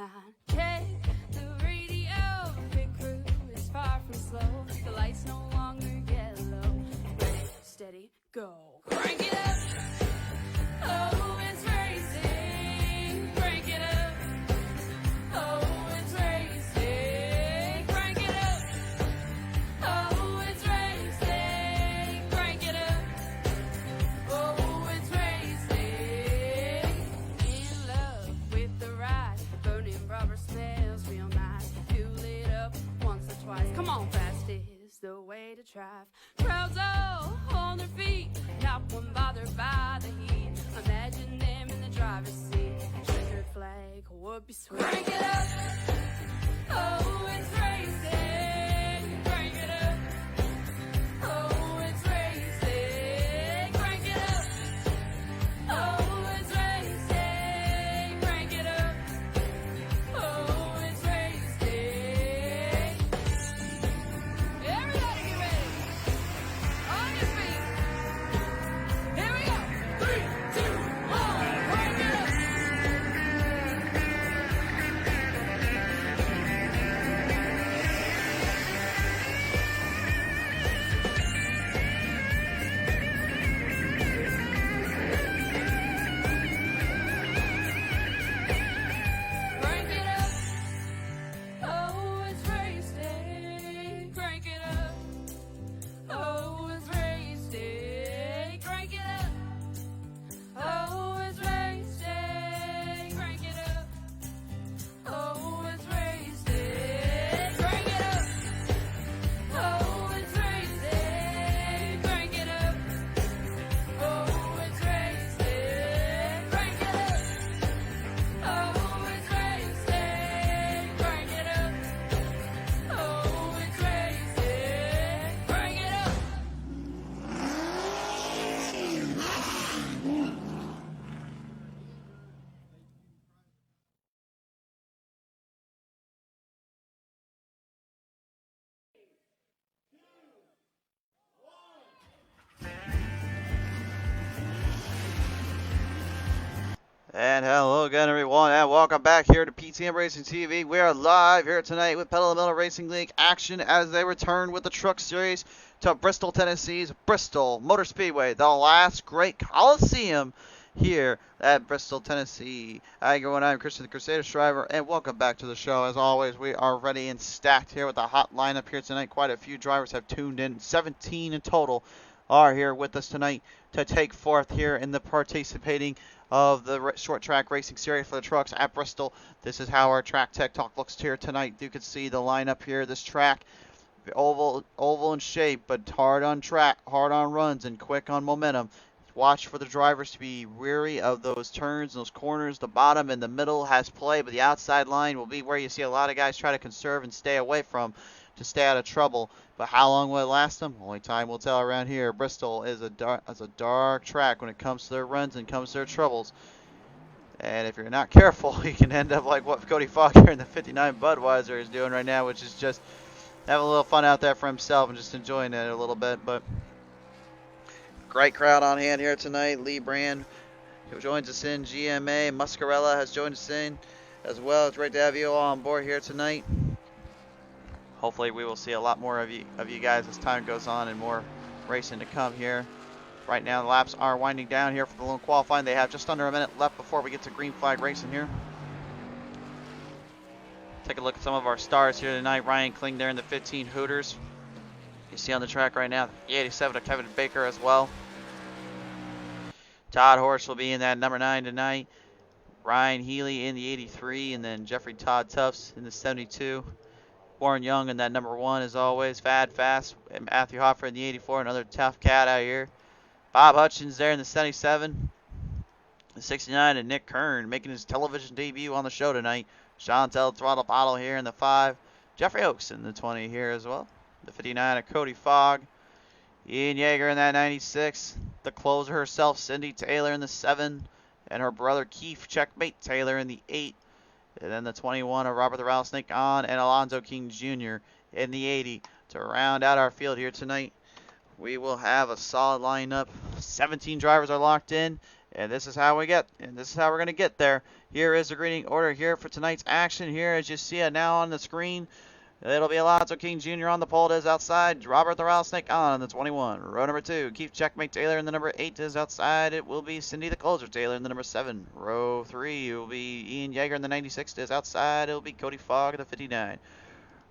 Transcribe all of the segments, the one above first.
line. Check the radio, pit crew is far from slow. The lights no longer yellow. Ready, steady, go. Crank it up. Oh, it's racing. Crank it up. Oh, it's racing. Crank it up. Oh, it's racing. Crank it up. Oh, it's racing. In love with the ride. Burning rubber smells real nice. Fuel it up once or twice. Come on, fast is the way to drive. Crowds all on their feet, not one bothered by the heat. Imagine them in the driver's seat. Checkered flag would be sweet. Crank it up. Oh, it's racing. Crank it up. Oh, it's racing. Crank it up. Oh, it's racing. Crank it up. Oh, it's racing. Everybody get ready. On your feet. Here we go. 3, 2, 1. Crank it up. Crank it up. Oh, it's racing. Crank it up. Oh, it's racing. Crank it up. Oh, it's racing. Crank it up. Oh, it's racing. Crank it up. Oh, it's racing. Crank it up. Oh, it's racing. Crank it up. Oh, it's racing. Crank it up. Oh, it's racing. Crank it up. And hello again, everyone, and welcome back here to PTM Racing TV. We are live here tonight with Pottlez Motor Racing League action as they return with the Truck Series to Bristol, Tennessee's Bristol Motor Speedway, the last great Coliseum here at Bristol, Tennessee. Hi, everyone. I'm Christian, the Crusader Driver, and welcome back to the show. As always, we are ready and stacked here with a hot lineup here tonight. Quite a few drivers have tuned in. 17 in total are here with us tonight to take forth here in the participating of the short track racing series for the trucks at Bristol. This is how our track tech talk looks here tonight. You can see the lineup here. This track, oval in shape, but hard on track, hard on runs, and quick on momentum. Watch for the drivers to be wary of those turns, those corners. The bottom and the middle has play, but the outside line will be where you see a lot of guys try to conserve and stay away from to stay out of trouble. But how long will it last them? Only time will tell around here. Bristol is a dark track when it comes to their runs and comes to their troubles. And if you're not careful, you can end up like what Cody Fogg here in the 59 Budweiser is doing right now, which is just having a little fun out there for himself and just enjoying it a little bit. But great crowd on hand here tonight. Lee Brand, who joins us in. GMA Muscarella has joined us in as well. It's great to have you all on board here tonight. Hopefully we will see a lot more of you guys as time goes on and more racing to come here. Right now the laps are winding down here for the lone qualifying. They have just under a minute left before we get to green flag racing here. Take a look at some of our stars here tonight. Ryan Kling there in the 15 Hooters. You see on the track right now, the 87 of Kevin Baker as well. Todd Horse will be in that number 9 tonight. Ryan Healy in the 83, and then Jeffrey Todd Tufts in the 72. Warren Young in that number 1 as always. Fad Fast, and Matthew Hoffer in the 84, another tough cat out here. Bob Hutchins there in the 77. The 69, and Nick Kern making his television debut on the show tonight. Chantel Throttle Bottle here in the 5. Jeffrey Oaks in the 20 here as well. The 59 of Cody Fogg. Ian Yeager in that 96. The closer herself, Cindy Taylor in the 7. And her brother Keith Checkmate Taylor in the 8. And then the 21 of Robert the Rattlesnake on, and Alonzo King Jr. in the 80 to round out our field here tonight. We will have a solid lineup. 17 drivers are locked in, And this is how we're going to get there. Here is the grading order here for tonight's action. Here, as you see it now on the screen, it'll be Alonzo King Jr. on the pole. It is outside. Robert the Rattlesnake on the 21. Row number 2, Keith Checkmate Taylor in the number 8 is outside. It will be Cindy the Closer Taylor in the number 7. Row 3 will be Ian Yeager in the 96 is outside. It will be Cody Fogg in the 59.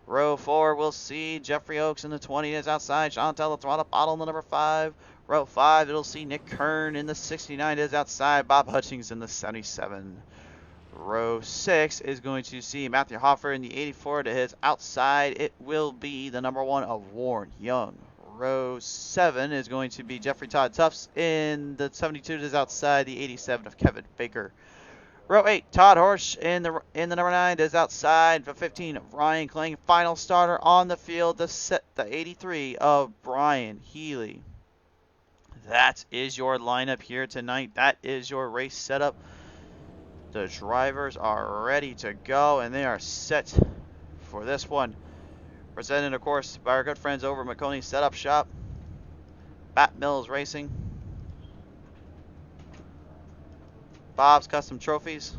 Row 4, we'll see Jeffrey Oakes in the 20 is outside. Chantel the Throttle Bottle in the number 5. Row 5, it'll see Nick Kern in the 69 is outside. Bob Hutchings in the 77. Row 6 is going to see Matthew Hoffer in the 84 to his outside. It will be the number 1 of Warren Young. Row 7 is going to be Jeffrey Todd Tufts in the 72 to his outside. The 87 of Kevin Baker. Row 8, Todd Horsch in the number 9 is outside. The 15 of Ryan Kling. Final starter on the field, the 83 of Brian Healy. That is your lineup here tonight. That is your race setup. The drivers are ready to go, and they are set for this one. Presented, of course, by our good friends over at Maconi Setup Shop, Bat Mills Racing, Bob's Custom Trophies,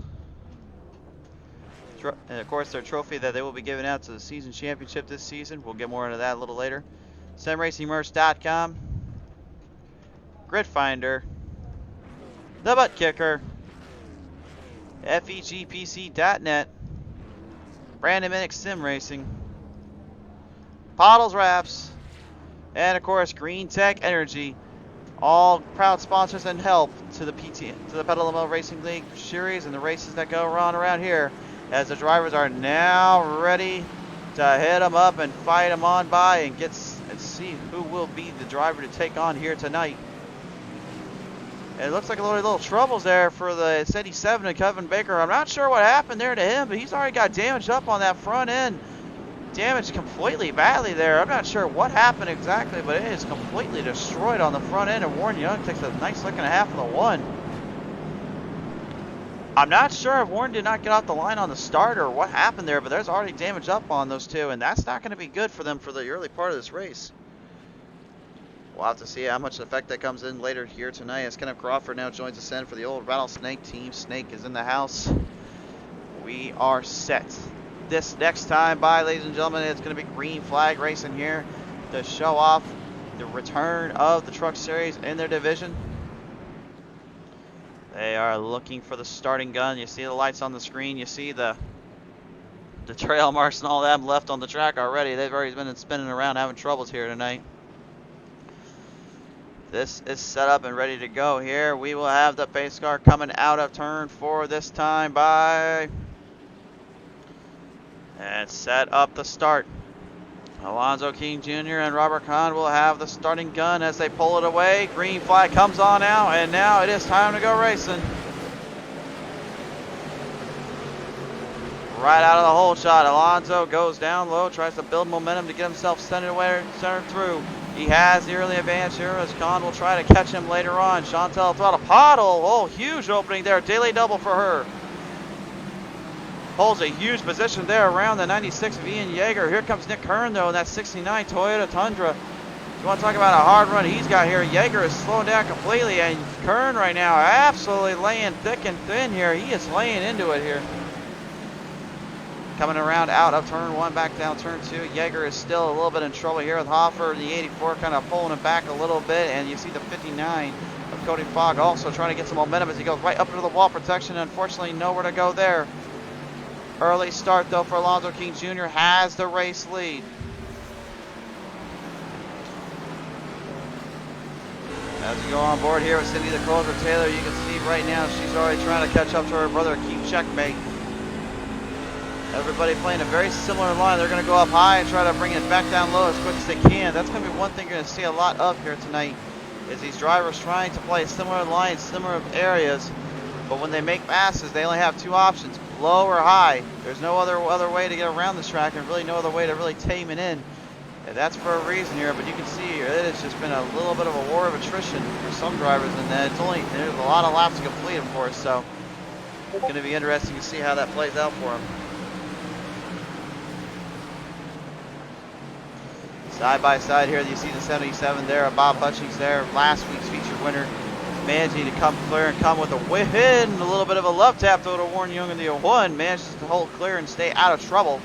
and of course their trophy that they will be giving out to the season championship this season. We'll get more into that a little later. SimRacingMerch.com, Grid Finder, the ButtKicker, FEGPC.net, Brandon Minnick Sim Racing, Pottlez Wrapz, and of course GreenTech Energy, all proud sponsors and help to the Pottlez Racing League series and the races that go on around here, as the drivers are now ready to hit them up and fight them on by and see who will be the driver to take on here tonight. And it looks like a little troubles there for the 77 and Kevin Baker. I'm not sure what happened there to him, but he's already got damaged up on that front end. Damaged completely badly there. I'm not sure what happened exactly, but it is completely destroyed on the front end. And Warren Young takes a nice look and a half of the 1. I'm not sure if Warren did not get off the line on the start or what happened there, but there's already damage up on those two, and that's not going to be good for them for the early part of this race. We'll have to see how much effect that comes in later here tonight, as Kenneth Crawford now joins us in for the old Rattlesnake team. Snake is in the house. We are set. This next time by, ladies and gentlemen, it's going to be green flag racing here to show off the return of the Truck Series in their division. They are looking for the starting gun. You see the lights on the screen. You see the trail marks and all that left on the track already. They've already been spinning around having troubles here tonight. This is set up and ready to go here. We will have the pace car coming out of turn 4 this time by. And set up the start. Alonzo King Jr. and Robert Kahn will have the starting gun as they pull it away. Green flag comes on out, and now it is time to go racing. Right out of the hole shot, Alonzo goes down low, tries to build momentum to get himself centered through. He has the early advance here as Kahn will try to catch him later on. Chantel Throttle Pottle, oh, huge opening there, daily double for her. Holds a huge position there around the 96 of Ian Yeager. Here comes Nick Kern, though, in that 69 Toyota Tundra. You want to talk about a hard run he's got here. Yeager is slowing down completely, and Kern right now absolutely laying thick and thin here. He is laying into it here. Coming around out of turn 1, back down turn 2. Yeager is still a little bit in trouble here with Hoffer. The 84 kind of pulling him back a little bit, and you see the 59 of Cody Fogg also trying to get some momentum as he goes right up into the wall protection. Unfortunately, nowhere to go there. Early start, though, for Alonzo King Jr. has the race lead. As we go on board here with Cindy the Closer Taylor, you can see right now she's already trying to catch up to her brother, Keith Checkmate. Everybody playing a very similar line. They're going to go up high and try to bring it back down low as quick as they can. That's going to be one thing you're going to see a lot of here tonight, is these drivers trying to play similar lines, similar areas. But when they make passes, they only have 2 options, low or high. There's no other way to get around this track, and really no other way to really tame it in. And that's for a reason here, but you can see here, it has just been a little bit of a war of attrition for some drivers, and there's a lot of laps to complete, of course, so it's going to be interesting to see how that plays out for them. Side by side here, you see the 77 there, Bob Hutchings there, last week's feature winner. managing to come clear and come with a win. A little bit of a love tap though to Warren Young in the 01. Manages to hold clear and stay out of trouble.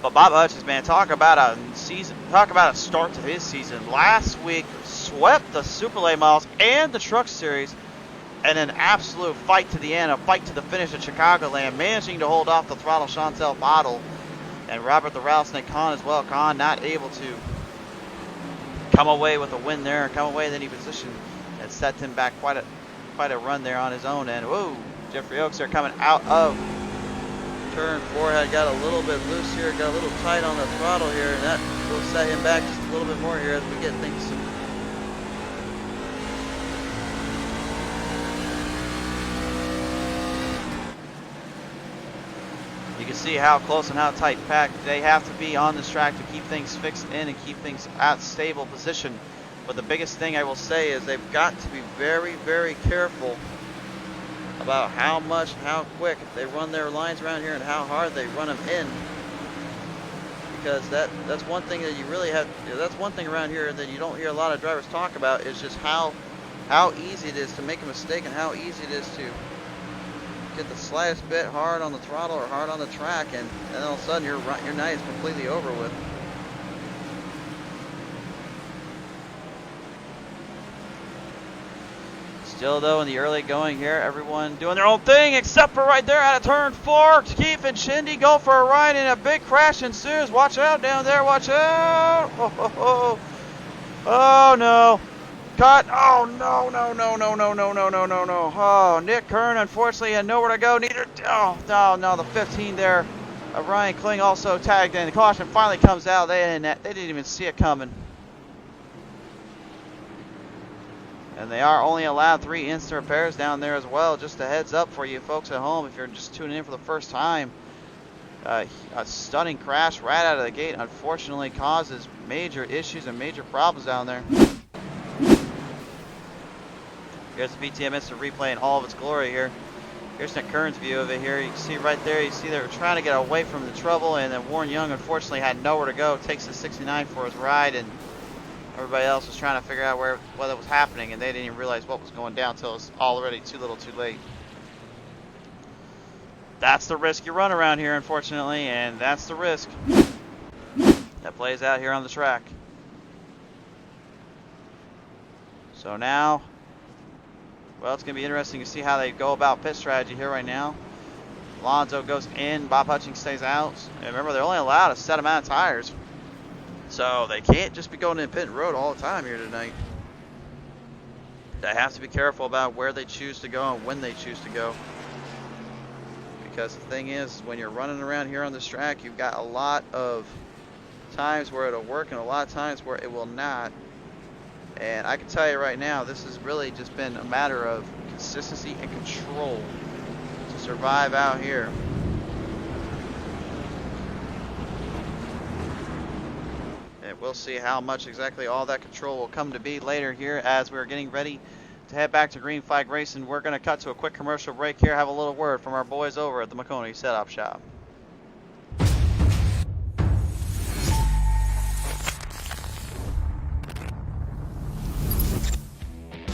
But Bob Hutchins, man, talk about a start to his season. Last week, swept the Super Late Models and the Truck Series, and an absolute fight to the end, a fight to the finish at Chicagoland, managing to hold off the throttle Chantel Bottle and Robert the Rattlesnake Kahn as well. Kahn not able to come away with a win there, come away in any position, and set him back quite a run there on his own end. Whoa, Jeffrey Oaks there coming out of turn 4, had got a little bit loose here, got a little tight on the throttle here, and that will set him back just a little bit more here as we get things. You can see how close and how tight packed they have to be on this track to keep things fixed in and keep things at stable position. But the biggest thing I will say is they've got to be very, very careful about how much and how quick they run their lines around here and how hard they run them in, because that's one thing that you really have. That's one thing around here that you don't hear a lot of drivers talk about, is just how easy it is to make a mistake and how easy it is to get the slightest bit hard on the throttle or hard on the track, and then all of a sudden your night is completely over with. Still though, in the early going here, everyone doing their own thing except for right there out of turn 4. Keith and Shindy go for a ride and a big crash ensues. Watch out down there, watch out. Oh no. Cut. Oh no. Oh, Nick Kern unfortunately had nowhere to go. Neither. Oh no, the 15 there. Ryan Kling also tagged in. The caution finally comes out. They didn't even see it coming. And they are only allowed 3 instant repairs down there as well. Just a heads up for you folks at home if you're just tuning in for the first time. A stunning crash right out of the gate unfortunately causes major issues and major problems down there. Here's the PTM instant replay in all of its glory here. Here's Nick Kern's view of it here. You can see right there, you see they're trying to get away from the trouble, and then Warren Young unfortunately had nowhere to go. Takes the 69 for his ride, and everybody else was trying to figure out what was happening, and they didn't even realize what was going down until it was already too little too late. That's the risk you run around here, unfortunately, and that's the risk that plays out here on the track. So now, well, it's going to be interesting to see how they go about pit strategy here right now. Alonso goes in, Bob Hutchins stays out. And remember, they're only allowed a set amount of tires, so they can't just be going in pit road all the time here tonight. They have to be careful about where they choose to go and when they choose to go. Because the thing is, when you're running around here on this track, you've got a lot of times where it'll work and a lot of times where it will not. And I can tell you right now, this has really just been a matter of consistency and control to survive out here. And we'll see how much exactly all that control will come to be later here as we're getting ready to head back to Green Flag Racing. We're going to cut to a quick commercial break here, have a little word from our boys over at the Maconi Setup Shop.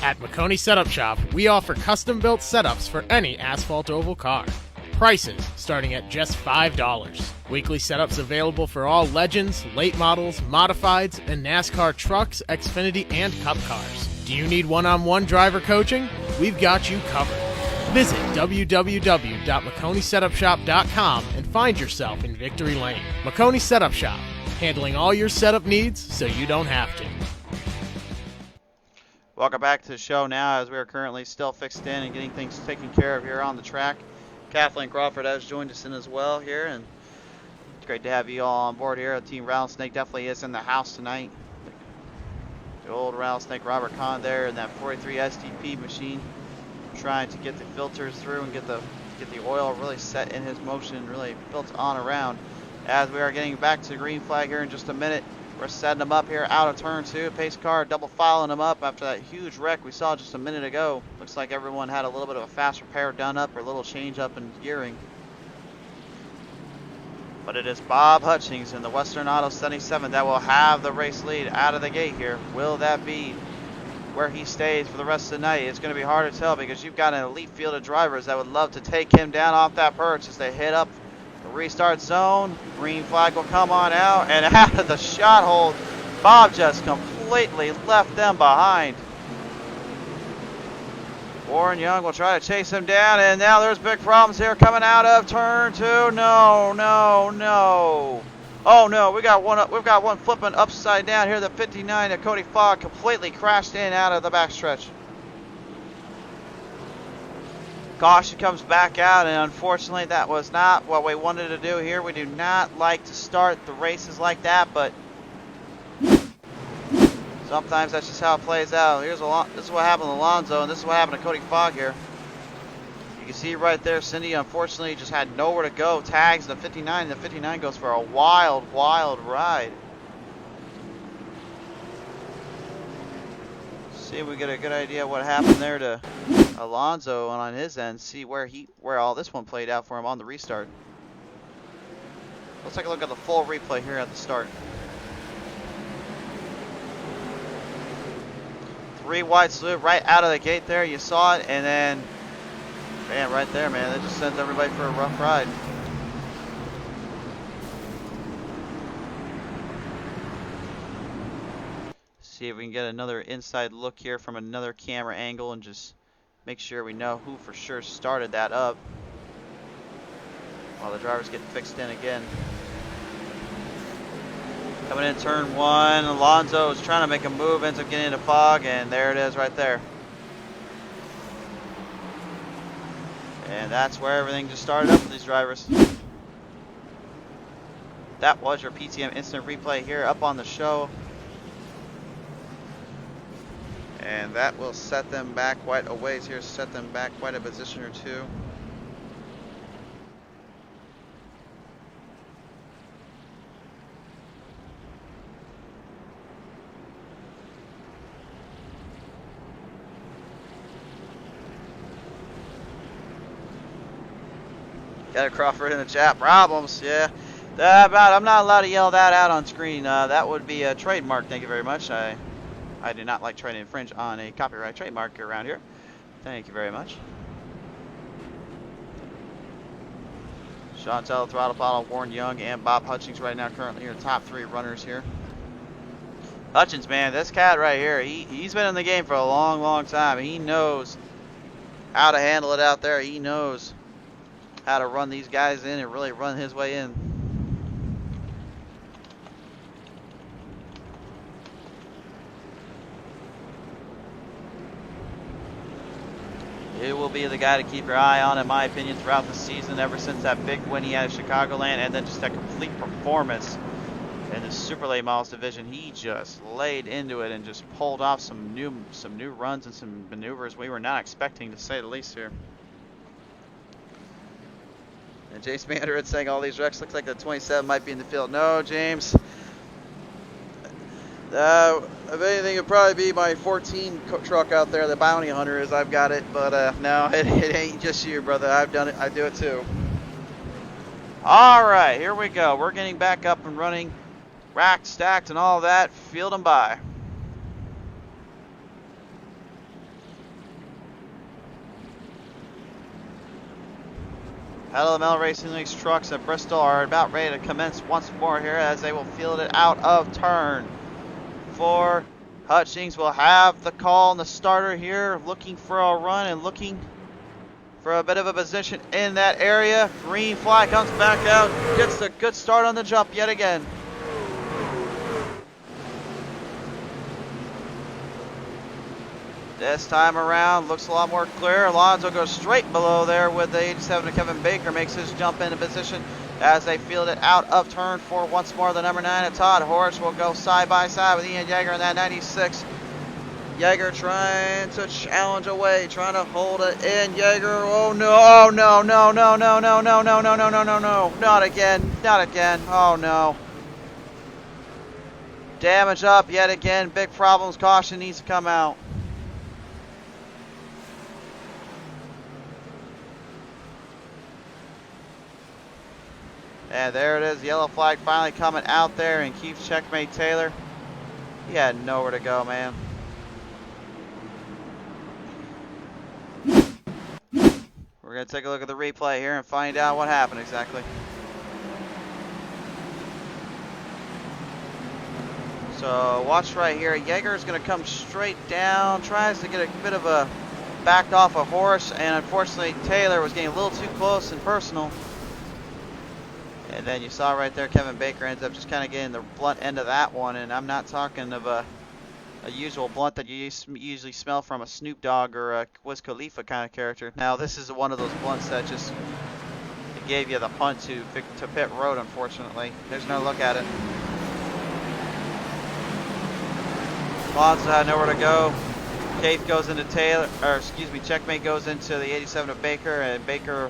At Maconi Setup Shop, we offer custom-built setups for any asphalt oval car. Prices starting at just $5. Weekly setups available for all Legends, late models, modifieds, and NASCAR trucks, Xfinity, and Cup cars. Do you need one-on-one driver coaching? We've got you covered. Visit www.MaconiSetupShop.com and find yourself in Victory Lane. Maconi Setup Shop, handling all your setup needs so you don't have to. Welcome back to the show now as we are currently still fixed in and getting things taken care of here on the track. Kathleen Crawford has joined us in as well here, and it's great to have you all on board here. Team Rattlesnake definitely is in the house tonight. The old Rattlesnake Robert Kahn there in that 43 STP machine, trying to get the filters through and get the oil really set in his motion, really built on around. As we are getting back to the green flag here in just a minute, we're setting them up here out of turn 2. Pace car double filing them up after that huge wreck we saw just a minute ago. Looks like everyone had a little bit of a fast repair done up or a little change up in gearing. But it is Bob Hutchins in the Western Auto 77 that will have the race lead out of the gate here. Will that be where he stays for the rest of the night. It's going to be hard to tell because you've got an elite field of drivers that would love to take him down off that perch as they hit up the restart zone. Green flag will come on out, and out of the shot hold, Bob just completely left them behind. Warren Young will try to chase him down, and now there's big problems here coming out of turn 2. No, no, no. Oh no, we've got one flipping upside down here. The 59 of Cody Fogg completely crashed in out of the backstretch. Caution comes back out, and unfortunately that was not what we wanted to do here. We do not like to start the races like that, but sometimes that's just how it plays out. This is what happened to Alonso, and this is what happened to Cody Fogg here. You can see right there, Cindy unfortunately just had nowhere to go. Tags the 59, and the 59 goes for a wild, wild ride. See if we get a good idea what happened there to Alonso on his end. See where all this one played out for him on the restart. Let's take a look at the full replay here at the start. 3 wide salute right out of the gate there. You saw it, and then, man, right there, man, that just sends everybody for a rough ride. See if we can get another inside look here from another camera angle and just make sure we know who for sure started that up while the drivers get fixed in again. Coming in turn 1, Alonso is trying to make a move, ends up getting into Fogg, and there it is right there. And that's where everything just started up for these drivers. That was your PTM instant replay here up on the show. And that will set them back quite a ways here, set them back quite a position or two. Got a Crawford in the chat. Problems, yeah. I'm not allowed to yell that out on screen. That would be a trademark. Thank you very much. I do not like trying to infringe on a copyright trademark around here. Thank you very much. Chantel, Throttle Bottle, Warren Young, and Bob Hutchings right now currently your top 3 runners here. Hutchins, man, this cat right here, he's been in the game for a long, long time. He knows how to handle it out there. He knows how to run these guys in and really run his way in. He will be the guy to keep your eye on, in my opinion, throughout the season, ever since that big win he had at Chicagoland, and then just that complete performance in the Super Late Models division. He just laid into it and just pulled off some new runs and some maneuvers we were not expecting, to say the least here. And James Mandarin saying all these wrecks looks like the 27 might be in the field. No, James. If anything, it'd probably be my 14 truck out there, the Bounty Hunter, as I've got it. But no, it ain't just you, brother. I've done it. I do it too. All right, here we go. We're getting back up and running, racked, stacked, and all that. Field them by. Pedal Metal Racing League's trucks at Bristol are about ready to commence once more here as they will field it out of turn 4. Hutchings will have the call on the starter here, looking for a run and looking for a bit of a position in that area. Green flag comes back out, gets a good start on the jump yet again. This time around, looks a lot more clear. Alonso goes straight below there with the 87 of Kevin Baker, makes his jump into position as they field it out of turn 4 once more. The number 9 of Todd Horse will go side by side with Ian Yeager in that 96. Yeager trying to challenge away, trying to hold it in. Yeager, oh no, oh no, no, no, no, no, no, no, no, no, no, no, no, not again, not again, oh no. Damage up yet again, big problems, caution needs to come out. And there it is, the yellow flag finally coming out there, and Keith Checkmate Taylor, he had nowhere to go, man. going to take a look at the replay here and find out what happened exactly. So watch right here. Yeager is going to come straight down, tries to get a bit of a backed off a horse, and unfortunately Taylor was getting a little too close and personal. And then you saw right there Kevin Baker ends up just kind of getting the blunt end of that one, and I'm not talking of a usual blunt that you usually smell from a Snoop Dogg or a Wiz Khalifa kind of character. Now this is one of those blunts that just gave you the punt to pit road, unfortunately. There's no look at it. Alonso had nowhere to go. Cave goes into Taylor, or excuse me, Checkmate goes into the 87 of Baker, and Baker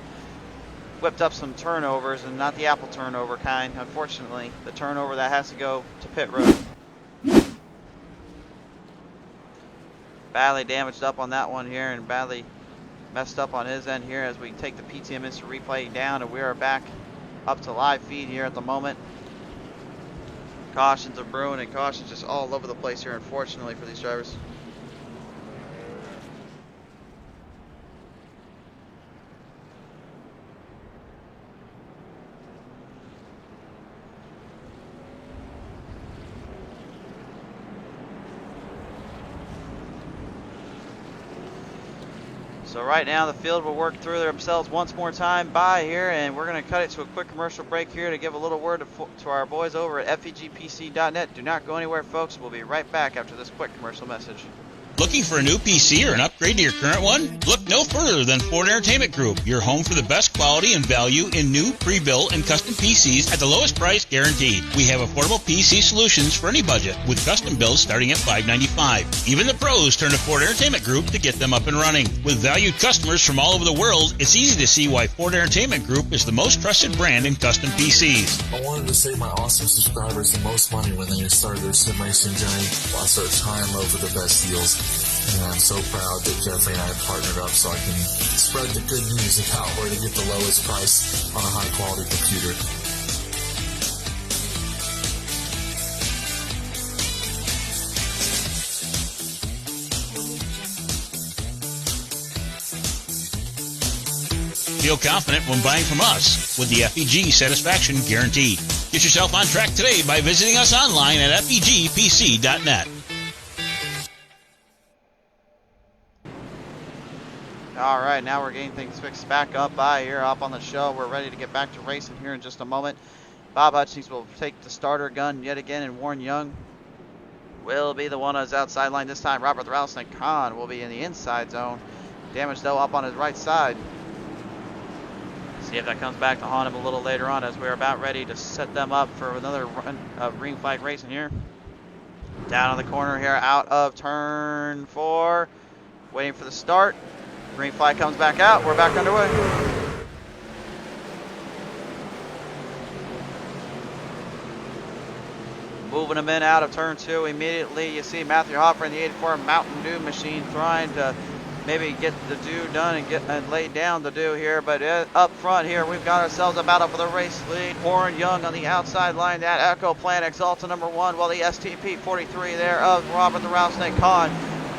whipped up some turnovers, and not the apple turnover kind, unfortunately. The turnover that has to go to pit road. Badly damaged up on that one here, and badly messed up on his end here as we take the PTM Instant Replay down, and we are back up to live feed here at the moment. Cautions are brewing, and cautions just all over the place here, unfortunately, for these drivers. So right now the field will work through themselves once more time by here, and we're going to cut it to a quick commercial break here to give a little word to our boys over at FEGPC.net. Do not go anywhere, folks. We'll be right back after this quick commercial message. Looking for a new PC or an upgrade to your current one? Look no further than Ford Entertainment Group, your home for the best quality and value in new, pre-built, and custom PCs at the lowest price guaranteed. We have affordable PC solutions for any budget, with custom builds starting at $595. Even the pros turn to Ford Entertainment Group to get them up and running. With valued customers from all over the world, it's easy to see why Ford Entertainment Group is the most trusted brand in custom PCs. I wanted to save my awesome subscribers the most money when they started their sim racing journey. I started trying low for the best deals. And I'm so proud that Jeffrey and I have partnered up so I can spread the good news about where to get the lowest price on a high quality computer. Feel confident when buying from us with the FEG Satisfaction Guarantee. Get yourself on track today by visiting us online at FEGPC.net. Alright, now we're getting things fixed back up by here, up on the show. We're ready to get back to racing here in just a moment. Bob Hutchings will take the starter gun yet again, and Warren Young will be the one on his outside line this time. Robert the Rattlesnake Khan will be in the inside zone. Damage, though, up on his right side. See if that comes back to haunt him a little later on as we're about ready to set them up for another run of green flag racing here. Down on the corner here, out of turn 4. Waiting for the start. Green flag comes back out. We're back underway. Moving them in out of turn 2 immediately. You see Matthew Hopper in the 84 Mountain Dew machine trying to maybe get the dew done and lay down the dew here. But up front here, we've got ourselves a battle for the race lead. Warren Young on the outside line. That Echo Plan Exalta number 1, while the STP 43 there of Robert the Rattlesnake Khan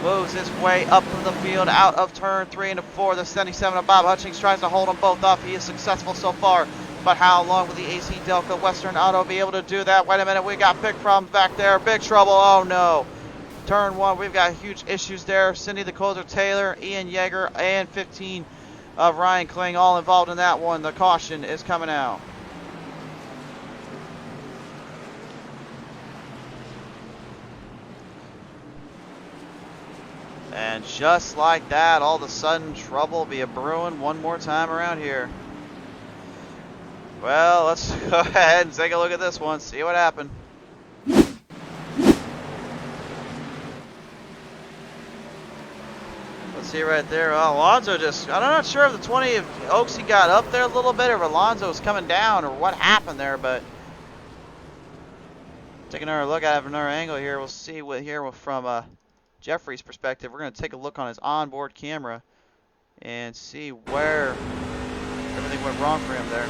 moves his way up from the field out of turn 3 into 4. The 77 of Bob Hutchings tries to hold them both off. He is successful so far, but how long will the AC Delco Western Auto be able to do that? Wait a minute, we got big problems back there. Big trouble. Oh no. Turn 1, we've got huge issues there. Cindy the Closer Taylor, Ian Yeager, and 15 of Ryan Kling all involved in that one. The caution is coming out. And just like that, all of a sudden, trouble will be a brewing one more time around here. Well, let's go ahead and take a look at this one, see what happened. Let's see right there. Well, Alonso just, I'm not sure if the 20 of Oaksy got up there a little bit, or if Alonso was coming down, or what happened there, but take another look at it from another angle here. We'll see what here from Jeffrey's perspective. We're going to take a look on his onboard camera and see where everything went wrong for him there.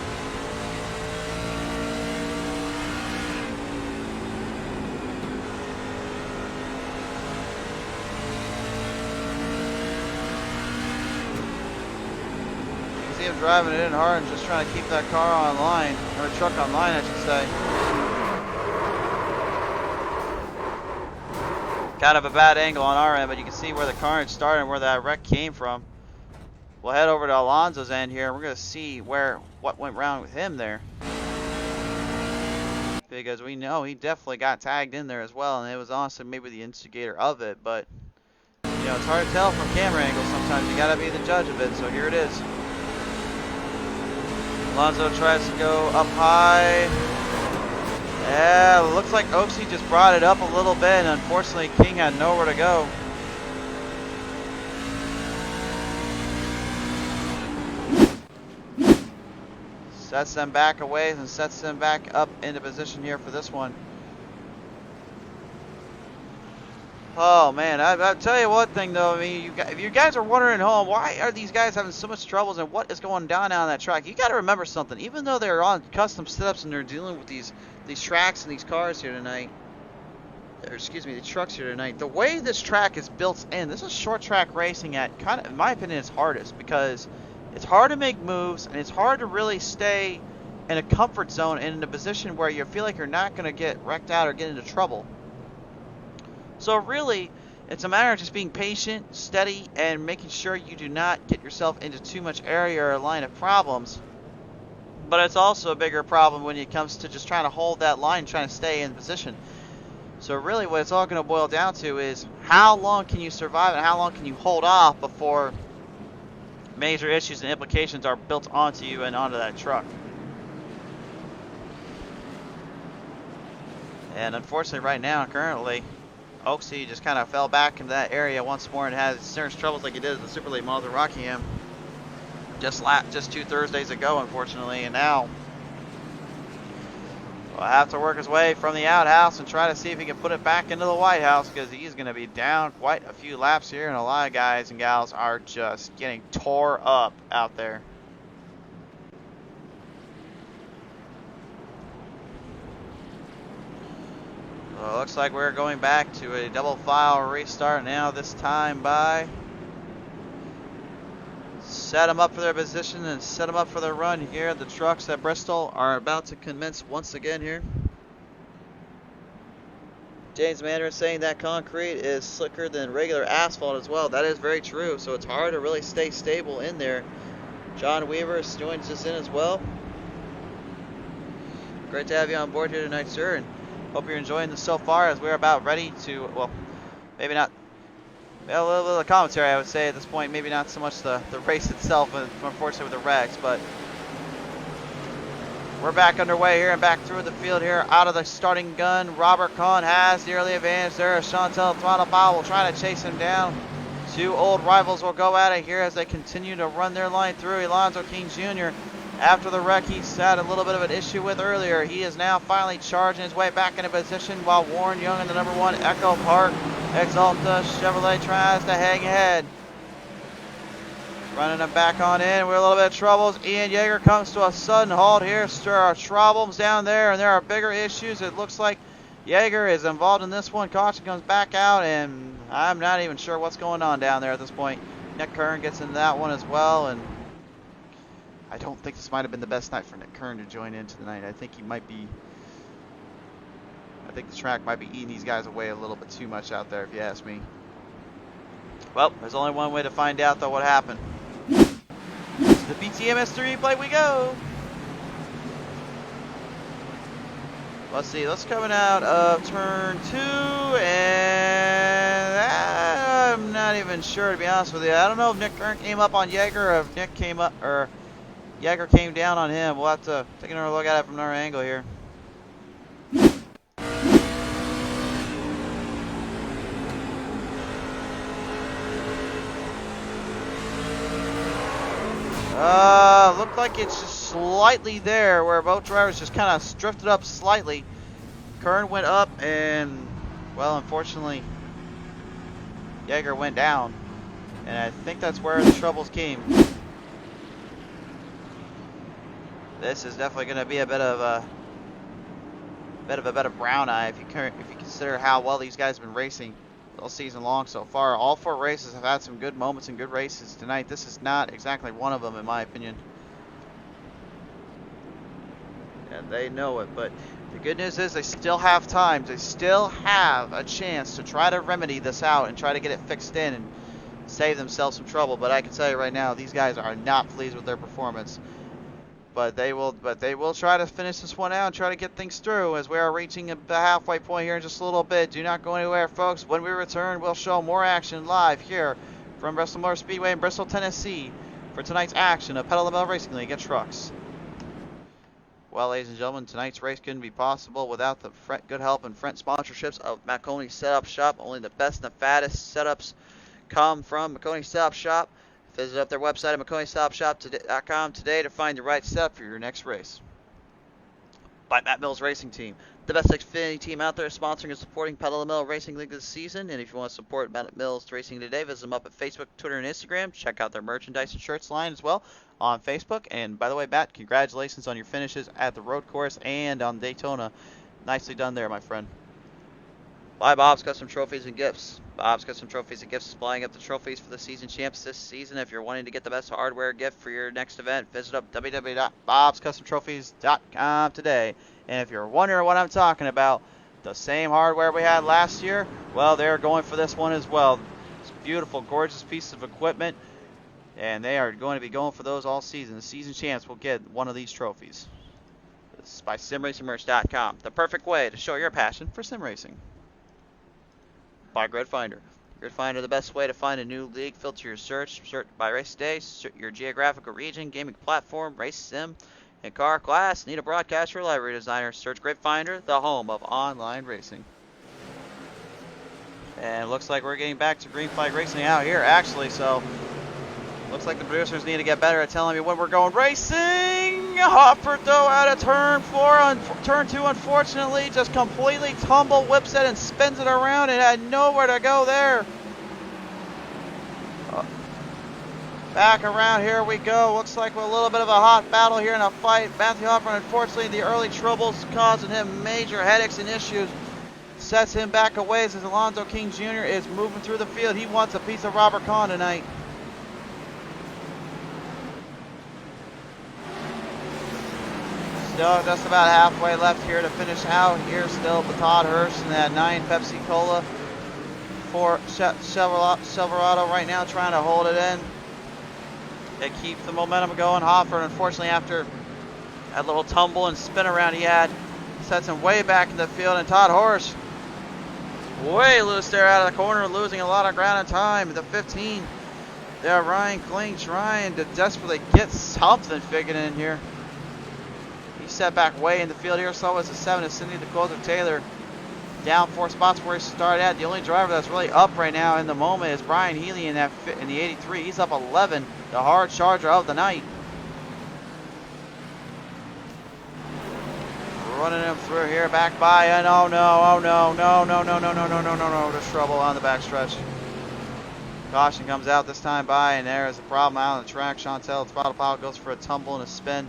see him driving it in hard and just trying to keep that car online, or truck online, I should say. Kind of a bad angle on our end, but you can see where the carnage started and where that wreck came from. We'll head over to Alonso's end here, and we're going to see what went wrong with him there. Because we know he definitely got tagged in there as well, and it was honestly maybe the instigator of it, but you know, it's hard to tell from camera angles sometimes. You gotta be the judge of it, so here it is. Alonso tries to go up high. Yeah, looks like Oaksy just brought it up a little bit, and unfortunately King had nowhere to go. Sets them back away and sets them back up into position here for this one. Oh man, I'll tell you one thing though. I mean, if you guys are wondering at home, why are these guys having so much troubles and what is going down that track? You got to remember something. Even though they're on custom setups and they're dealing with these tracks and these cars here tonight, or excuse me, the trucks here tonight, the way this track is built in, this is short track racing at kind of, in my opinion, its hardest, because it's hard to make moves and it's hard to really stay in a comfort zone and in a position where you feel like you're not going to get wrecked out or get into trouble. So really, it's a matter of just being patient, steady, and making sure you do not get yourself into too much area or a line of problems. But it's also a bigger problem when it comes to just trying to hold that line, trying to stay in position. So really what it's all going to boil down to is how long can you survive and how long can you hold off before major issues and implications are built onto you and onto that truck. And unfortunately right now, currently, Oaksy just kind of fell back into that area once more and has serious troubles like he did in the Super Late Models at Rockingham just 2 Thursdays ago, unfortunately. And now will have to work his way from the outhouse and try to see if he can put it back into the White House, because he's going to be down quite a few laps here, and a lot of guys and gals are just getting tore up out there. Well, it looks like we're going back to a double file restart now, this time by set them up for their position and set them up for their run here. The trucks at Bristol are about to commence once again here. James Mandarin saying that concrete is slicker than regular asphalt as well. That is very true, so it's hard to really stay stable in there. John Weaver joins us in as well. Great to have you on board here tonight, sir, and hope you're enjoying this so far, as we're about ready to, well, maybe not, a little bit of commentary I would say at this point, maybe not so much the race itself, but unfortunately with the wrecks, but we're back underway here and back through the field here, out of the starting gun. Robert Kahn has the early advantage there. Chantel Throttle Powell will try to chase him down. 2 old rivals will go at it here as they continue to run their line through. Alonzo King Jr., after the wreck he had a little bit of an issue with earlier, he is now finally charging his way back into position, while Warren Young in the number 1 Echo Park Exalta Chevrolet tries to hang ahead. Running them back on in. We're a little bit of troubles. Ian Yeager comes to a sudden halt here. There are problems down there, and there are bigger issues. It looks like Yeager is involved in this one. Caution comes back out, and I'm not even sure what's going on down there at this point. Nick Kern gets into that one as well, and I don't think this might have been the best night for Nick Kern to join in tonight. I think he might be, I think the track might be eating these guys away a little bit too much out there, if you ask me. Well, there's only one way to find out, though, what happened. To the PTM S3 replay we go. Let's see, let's coming out of turn 2, and I'm not even sure, to be honest with you. I don't know if Nick Kern came up on Yeager or if Nick came up, or Yeager came down on him. We'll have to take another look at it from another angle here. Looked like it's just slightly there, where both drivers just kind of drifted up slightly. Kern went up, and, well, unfortunately, Yeager went down. And I think that's where the troubles came. This is definitely going to be a bit of a brown eye if you consider how well these guys have been racing. all season long so far. All 4 races have had some good moments and good races tonight. This is not exactly one of them, in my opinion. And they know it, but the good news is they still have time. They still have a chance to try to remedy this out and try to get it fixed in and save themselves some trouble. But I can tell you right now, these guys are not pleased with their performance. But they will try to finish this one out and try to get things through as we are reaching the halfway point here in just a little bit. Do not go anywhere, folks. When we return, we'll show more action live here from Bristol Motor Speedway in Bristol, Tennessee for tonight's action of Pottlez Wrapz Racing League and trucks. Well, ladies and gentlemen, tonight's race couldn't be possible without the good help and friend sponsorships of Maconi Setup Shop. Only the best and the fattest setups come from Maconi Setup Shop. Visit up their website at MaconiSetupShop.com today to find the right setup for your next race. By Matt Mills Racing Team, the best Xfinity team out there, sponsoring and supporting Pottlez Wrapz Racing League this season. And if you want to support Matt Mills Racing today, visit them up at Facebook, Twitter, and Instagram. Check out their merchandise and shirts line as well on Facebook. And by the way, Matt, congratulations on your finishes at the road course and on Daytona. Nicely done there, my friend. By Bob's Custom Trophies and Gifts. Bob's Custom Trophies and Gifts is supplying up the trophies for the season champs this season. If you're wanting to get the best hardware gift for your next event, visit up www.bobscustomtrophies.com today. And if you're wondering what I'm talking about, the same hardware we had last year, well, they're going for this one as well. It's beautiful, gorgeous piece of equipment, and they are going to be going for those all season. The season champs will get one of these trophies. This is by SimRacingMerch.com, the perfect way to show your passion for sim racing. By GridFinder. GridFinder, the best way to find a new league. Filter your search by race day, your geographical region, gaming platform, race sim, and car class. Need a broadcaster or library designer? Search GridFinder, the home of online racing. And it looks like we're getting back to green flag racing out here, actually, so looks like the producers need to get better at telling me when we're going racing. Hofford, though, out of turn 4 on turn 2, unfortunately, just completely tumble whips it and spins it around and had nowhere to go there. Back around, here we go. Looks like a little bit of a hot battle here in a fight. Matthew Hofford, unfortunately, the early troubles causing him major headaches and issues. Sets him back a ways as Alonzo King Jr. is moving through the field. He wants a piece of Robert Kahn tonight. Still just about halfway left here to finish out here still with Todd Hurst and that 9 Pepsi Cola for Silverado right now, trying to hold it in. It keeps the momentum going. Hofford, unfortunately, after that little tumble and spin around he had, sets him way back in the field, and Todd Hurst way loose there out of the corner, losing a lot of ground and time. The 15 there, Ryan Kling trying to desperately get something figured in here. Set back way in the field here. So is the 7 of Cindy Dakota Taylor. Down 4 spots where he started at. The only driver that's really up right now in the moment is Brian Healy in the 83. He's up 11, the hard charger of the night. Running him through here, back by, and oh no, there's trouble on the backstretch. Caution comes out this time by, and there is a problem out on the track. Chantel throttle pile goes for a tumble and a spin.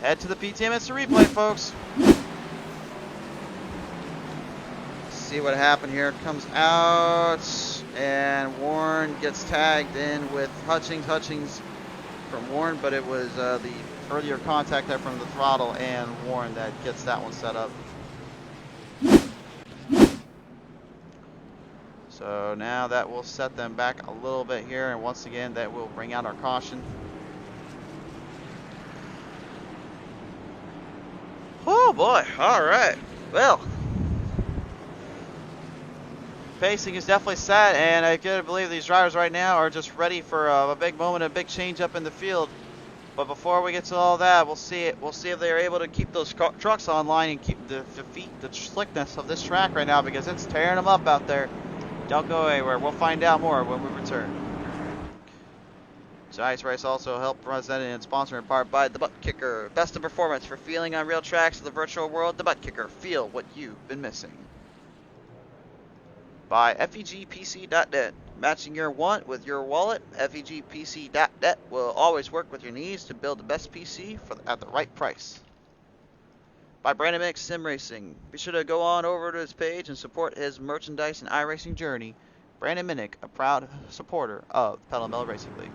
Head to the PTM Instant Replay, folks. See what happened here. Comes out, and Warren gets tagged in with Hutchings. Hutchings from Warren, but it was the earlier contact there from the throttle and Warren that gets that one set up. So now that will set them back a little bit here, and once again that will bring out our caution. Oh boy, alright. Well, pacing is definitely set, and I gotta believe these drivers right now are just ready for a big moment, a big change up in the field. But before we get to all that, we'll see if they're able to keep those trucks online and defeat the slickness of this track right now, because it's tearing them up out there. Don't go anywhere. We'll find out more when we return. Tonight's race also helped presented and sponsored in part by the ButtKicker. Best of performance for feeling on real tracks of the virtual world. The ButtKicker. Feel what you've been missing. By FEGPC.net. Matching your want with your wallet. FEGPC.net will always work with your needs to build the best PC at the right price. by Brandon Minnick Sim Racing. Be sure to go on over to his page and support his merchandise and iRacing journey. Brandon Minnick, a proud supporter of the Pottlez Racing League.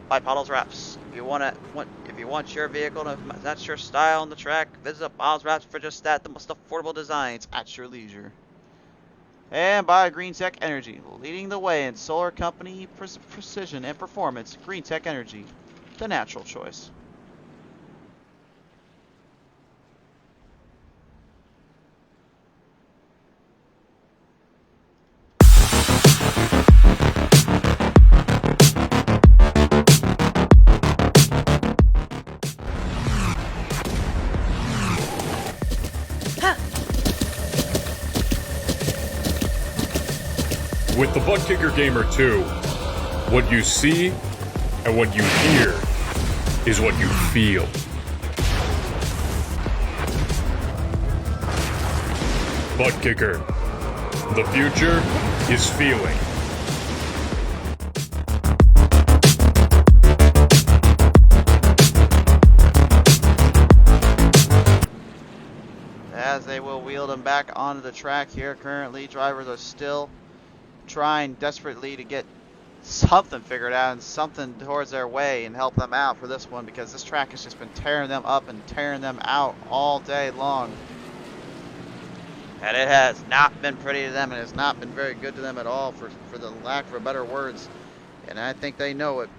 By Pottlez Wrapz. If you want your vehicle to match your style on the track, visit Pottlez Wrapz for just that. The most affordable designs at your leisure. And by GreenTech Energy, leading the way in solar company precision and performance. GreenTech Energy, the natural choice. With the ButtKicker Gamer 2, what you see and what you hear is what you feel. ButtKicker. The future is feeling. As they will wheel them back onto the track here. Currently, drivers are still trying desperately to get something figured out and something towards their way and help them out for this one, because this track has just been tearing them up and tearing them out all day long. And it has not been pretty to them, and has not been very good to them at all, for the lack of better words. And I think they know it.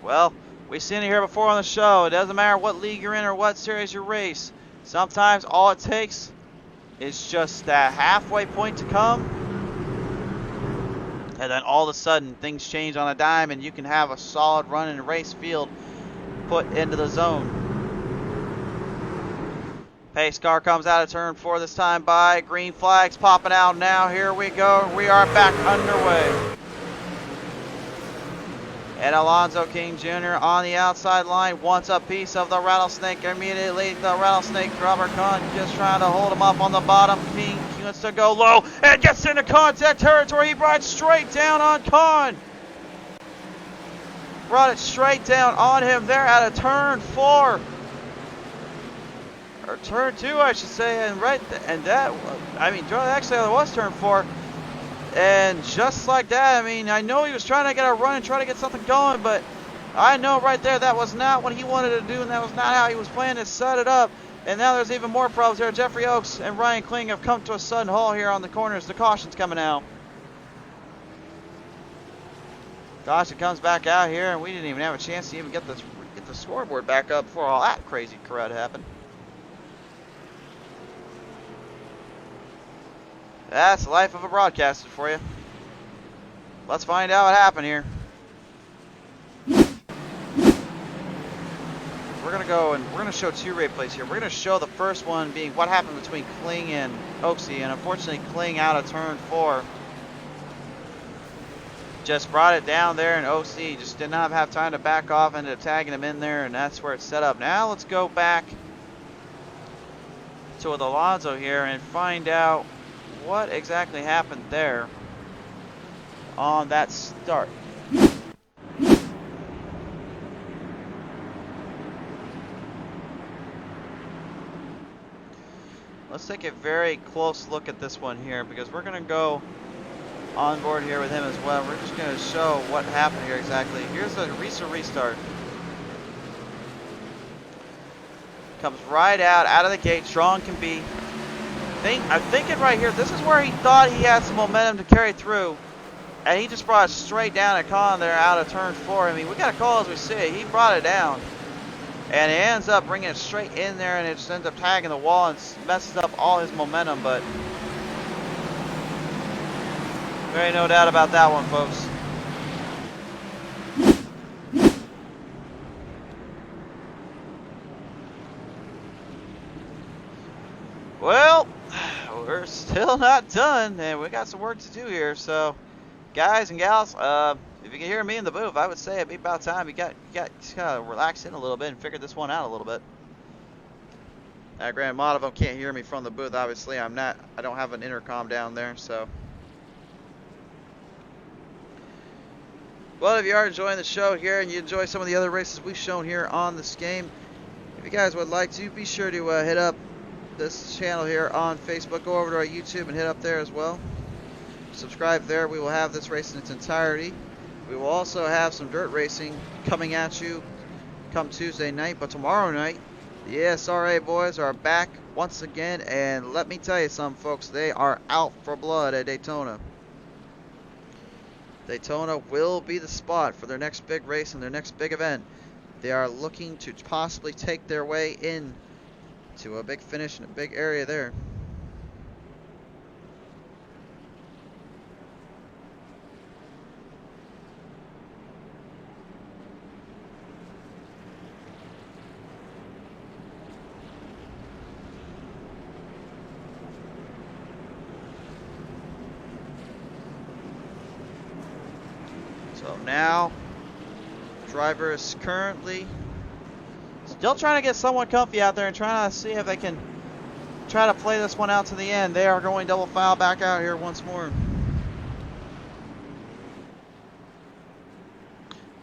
Well, we've seen it here before on the show. It doesn't matter what league you're in or what series you race. Sometimes all it takes is just that halfway point to come, and then all of a sudden things change on a dime and you can have a solid run in a race field put into the zone. Pace car comes out of turn 4 this time by. Green flags popping out now. Here we go. We are back underway. And Alonzo King Jr. on the outside line wants a piece of the rattlesnake. Immediately, the rattlesnake, Robert Kahn just trying to hold him up on the bottom. King wants to go low and gets into contact territory. He brought it straight down on Kahn. Brought it straight down on him there at a turn 4. Or turn 2, I should say. And actually, it was turn 4. And just like that, I mean, I know he was trying to get a run and try to get something going, but I know right there that was not what he wanted to do, and that was not how he was planning to set it up. And now there's even more problems here. Jeffrey Oakes and Ryan Kling have come to a sudden halt here on the corners. The caution's coming out. Caution comes back out here, and we didn't even have a chance to even get the scoreboard back up before all that crazy crud happened. That's the life of a broadcaster for you. Let's find out what happened here. We're going to go and we're going to show 2 replays here. We're going to show the first one being what happened between Kling and Oaksy. And unfortunately, Kling out of turn 4 just brought it down there, and Oaksy just did not have time to back off, ended up tagging him in there, and that's where it's set up. Now let's go back to with Alonzo here and find out what exactly happened there on that start. Let's take a very close look at this one here, because we're going to go on board here with him as well. We're just going to show what happened here exactly. Here's a recent restart. Comes right out of the gate, strong can be. I'm thinking right here, this is where he thought he had some momentum to carry through, and he just brought it straight down at Con there out of turn 4. I mean, we got to call as we see it. He brought it down, and he ends up bringing it straight in there, and it just ends up tagging the wall and messes up all his momentum. But there ain't no doubt about that one, folks. Well, we're still not done, and we got some work to do here. So, guys and gals, if you can hear me in the booth, I would say it'd be about time you got just kind of relax in a little bit and figure this one out a little bit. Granted, a lot of them can't hear me from the booth. Obviously, I don't have an intercom down there, so. Well, if you are enjoying the show here and you enjoy some of the other races we've shown here on this game, if you guys would like to, be sure to hit up this channel here on Facebook. Go over to our YouTube and hit up there as well. Subscribe there. We will have this race in its entirety. We will also have some dirt racing coming at you come Tuesday night, but tomorrow night, the ASRA boys are back once again, and let me tell you something, folks, they are out for blood at Daytona. Daytona will be the spot for their next big race and their next big event. They are looking to possibly take their way in to a big finish in a big area there. So now, driver is currently still trying to get someone comfy out there and trying to see if they can try to play this one out to the end. They are going double file back out here once more.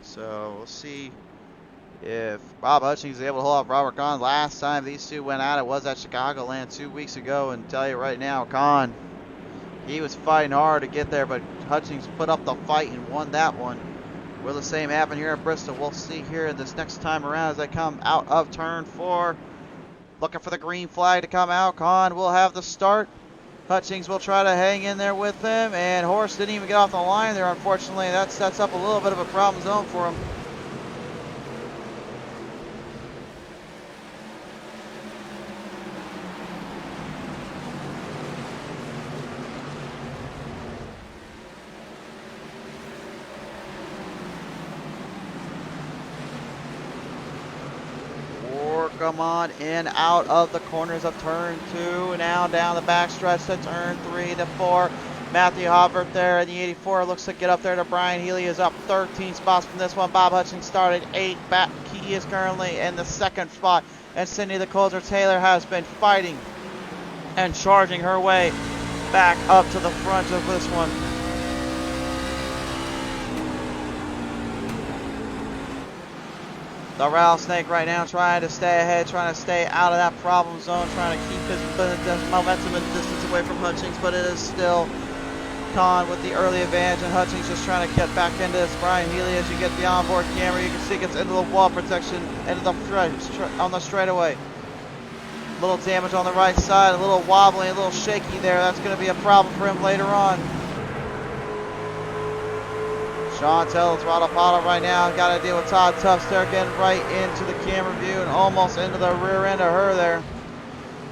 So we'll see if Bob Hutchings is able to hold off Robert Kahn. Last time these two went at it was at Chicagoland 2 weeks ago, and tell you right now, Kahn, he was fighting hard to get there, but Hutchings put up the fight and won that one. Will the same happen here at Bristol? We'll see here this next time around as they come out of turn 4. Looking for the green flag to come out. Kahn will have the start. Hutchings will try to hang in there with him, and Horst didn't even get off the line there, unfortunately. That sets up a little bit of a problem zone for him. Come on in out of the corners of turn 2. Now down the backstretch to turn 3 to 4. Matthew Hobart there in the 84 looks to get up there to Brian Healy, is up 13 spots from this one. Bob Hutchings started 8 back. He is currently in the 2nd spot. And Cindy the Closer Taylor has been fighting and charging her way back up to the front of this one. The rattlesnake right now trying to stay ahead, trying to stay out of that problem zone, trying to keep his momentum and distance away from Hutchings, but it is still Kahn with the early advantage, and Hutchings just trying to get back into this. Brian Healy, as you get the onboard camera, you can see gets into the wall protection, into the on the straightaway. A little damage on the right side, a little wobbly, a little shaky there. That's going to be a problem for him later on. Sean Tell's throttle bottle right now. Got to deal with Todd Tufts there, getting right into the camera view and almost into the rear end of her there.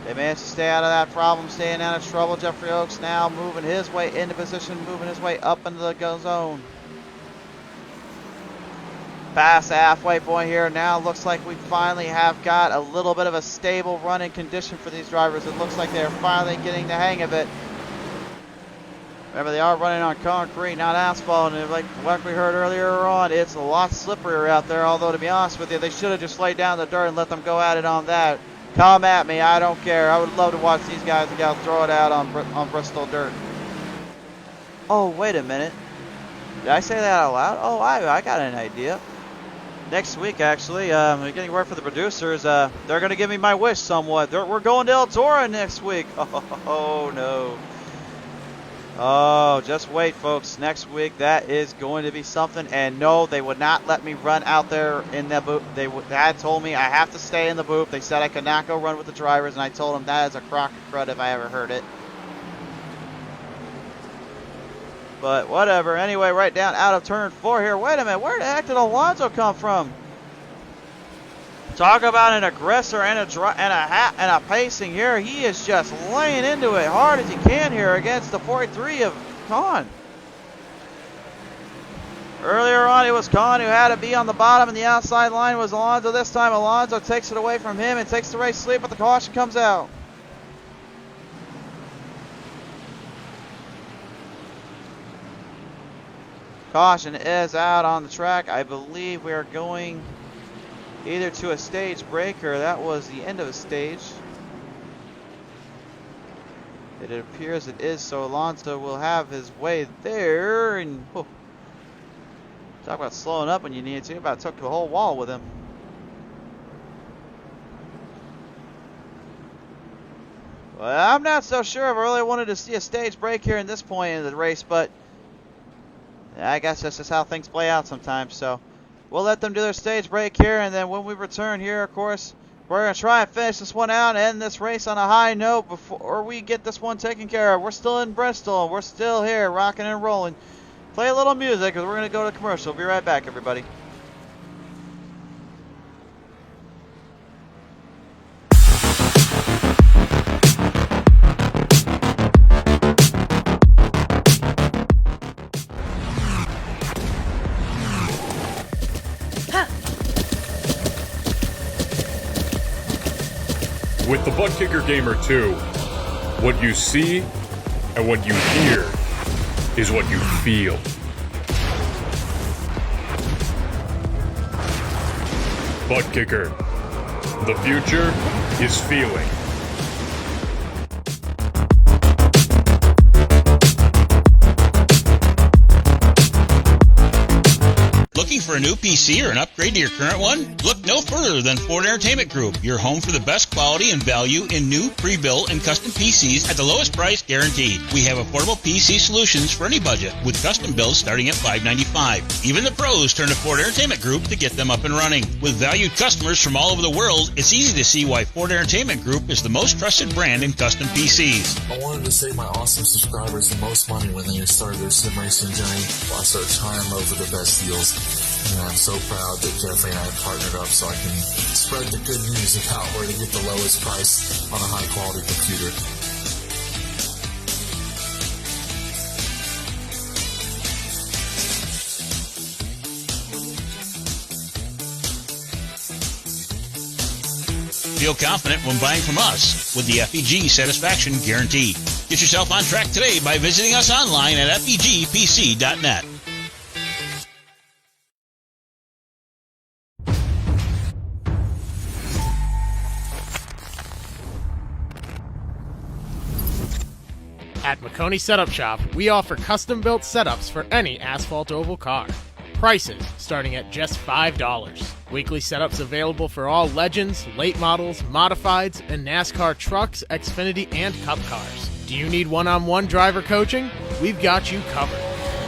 They managed to stay out of that problem, staying out of trouble. Jeffrey Oaks now moving his way into position, moving his way up into the go zone. Past the halfway point here. Now looks like we finally have got a little bit of a stable running condition for these drivers. It looks like they're finally getting the hang of it. Remember, they are running on concrete, not asphalt, and like we heard earlier on, it's a lot slipperier out there, although to be honest with you, they should have just laid down the dirt and let them go at it on that. Come at me, I don't care. I would love to watch these guys and go throw it out on Bristol dirt. Oh, wait a minute. Did I say that out loud? Oh, I got an idea. Next week, actually, we're getting word for the producers. They're going to give me my wish somewhat. We're going to El Toro next week. Oh, no. Oh, just wait, folks. Next week, that is going to be something. And no, they would not let me run out there in the booth. They had told me I have to stay in the booth. They said I could not go run with the drivers, and I told them that is a crock of crud if I ever heard it. But whatever. Anyway, right down out of turn 4 here. Wait a minute. Where the heck did Alonso come from? Talk about an aggressor and a pacing here. He is just laying into it hard as he can here against the 43 of Kahn. Earlier on, it was Kahn who had to be on the bottom, and the outside line was Alonso. This time, Alonso takes it away from him and takes the race lead, but the caution comes out. Caution is out on the track. I believe we are going either to a stage break or that was the end of a stage. It appears it is, so Alonso will have his way there. And Talk about slowing up when you needed to. About took the whole wall with him. Well, I'm not so sure if I really wanted to see a stage break here in this point in the race, but I guess that's just how things play out sometimes. So we'll let them do their stage break here, and then when we return here, of course, we're going to try and finish this one out and end this race on a high note before we get this one taken care of. We're still in Bristol. We're still here rocking and rolling. Play a little music because we're going to go to commercial. We'll be right back, everybody. With the ButtKicker Gamer 2, what you see and what you hear is what you feel. ButtKicker. The future is feeling. Looking for a new PC or an upgrade to your current one? Look no further than Ford Entertainment Group, your home for the best quality and value in new, pre-built, and custom PCs at the lowest price guaranteed. We have affordable PC solutions for any budget, with custom builds starting at $595. Even the pros turn to Ford Entertainment Group to get them up and running. With valued customers from all over the world, it's easy to see why Ford Entertainment Group is the most trusted brand in custom PCs. I wanted to save my awesome subscribers the most money when they started their sim racing journey, while I started trying over the best deals. And I'm so proud that Jeffrey and I partnered up so I can spread the good news about where to get the lowest price on a high quality computer. Feel confident when buying from us with the FEG Satisfaction Guarantee. Get yourself on track today by visiting us online at fegpc.net. At Maconi Setup Shop, we offer custom-built setups for any asphalt oval car. Prices starting at just $5. Weekly setups available for all Legends, late models, modifieds, and NASCAR trucks, Xfinity, and Cup cars. Do you need one-on-one driver coaching? We've got you covered.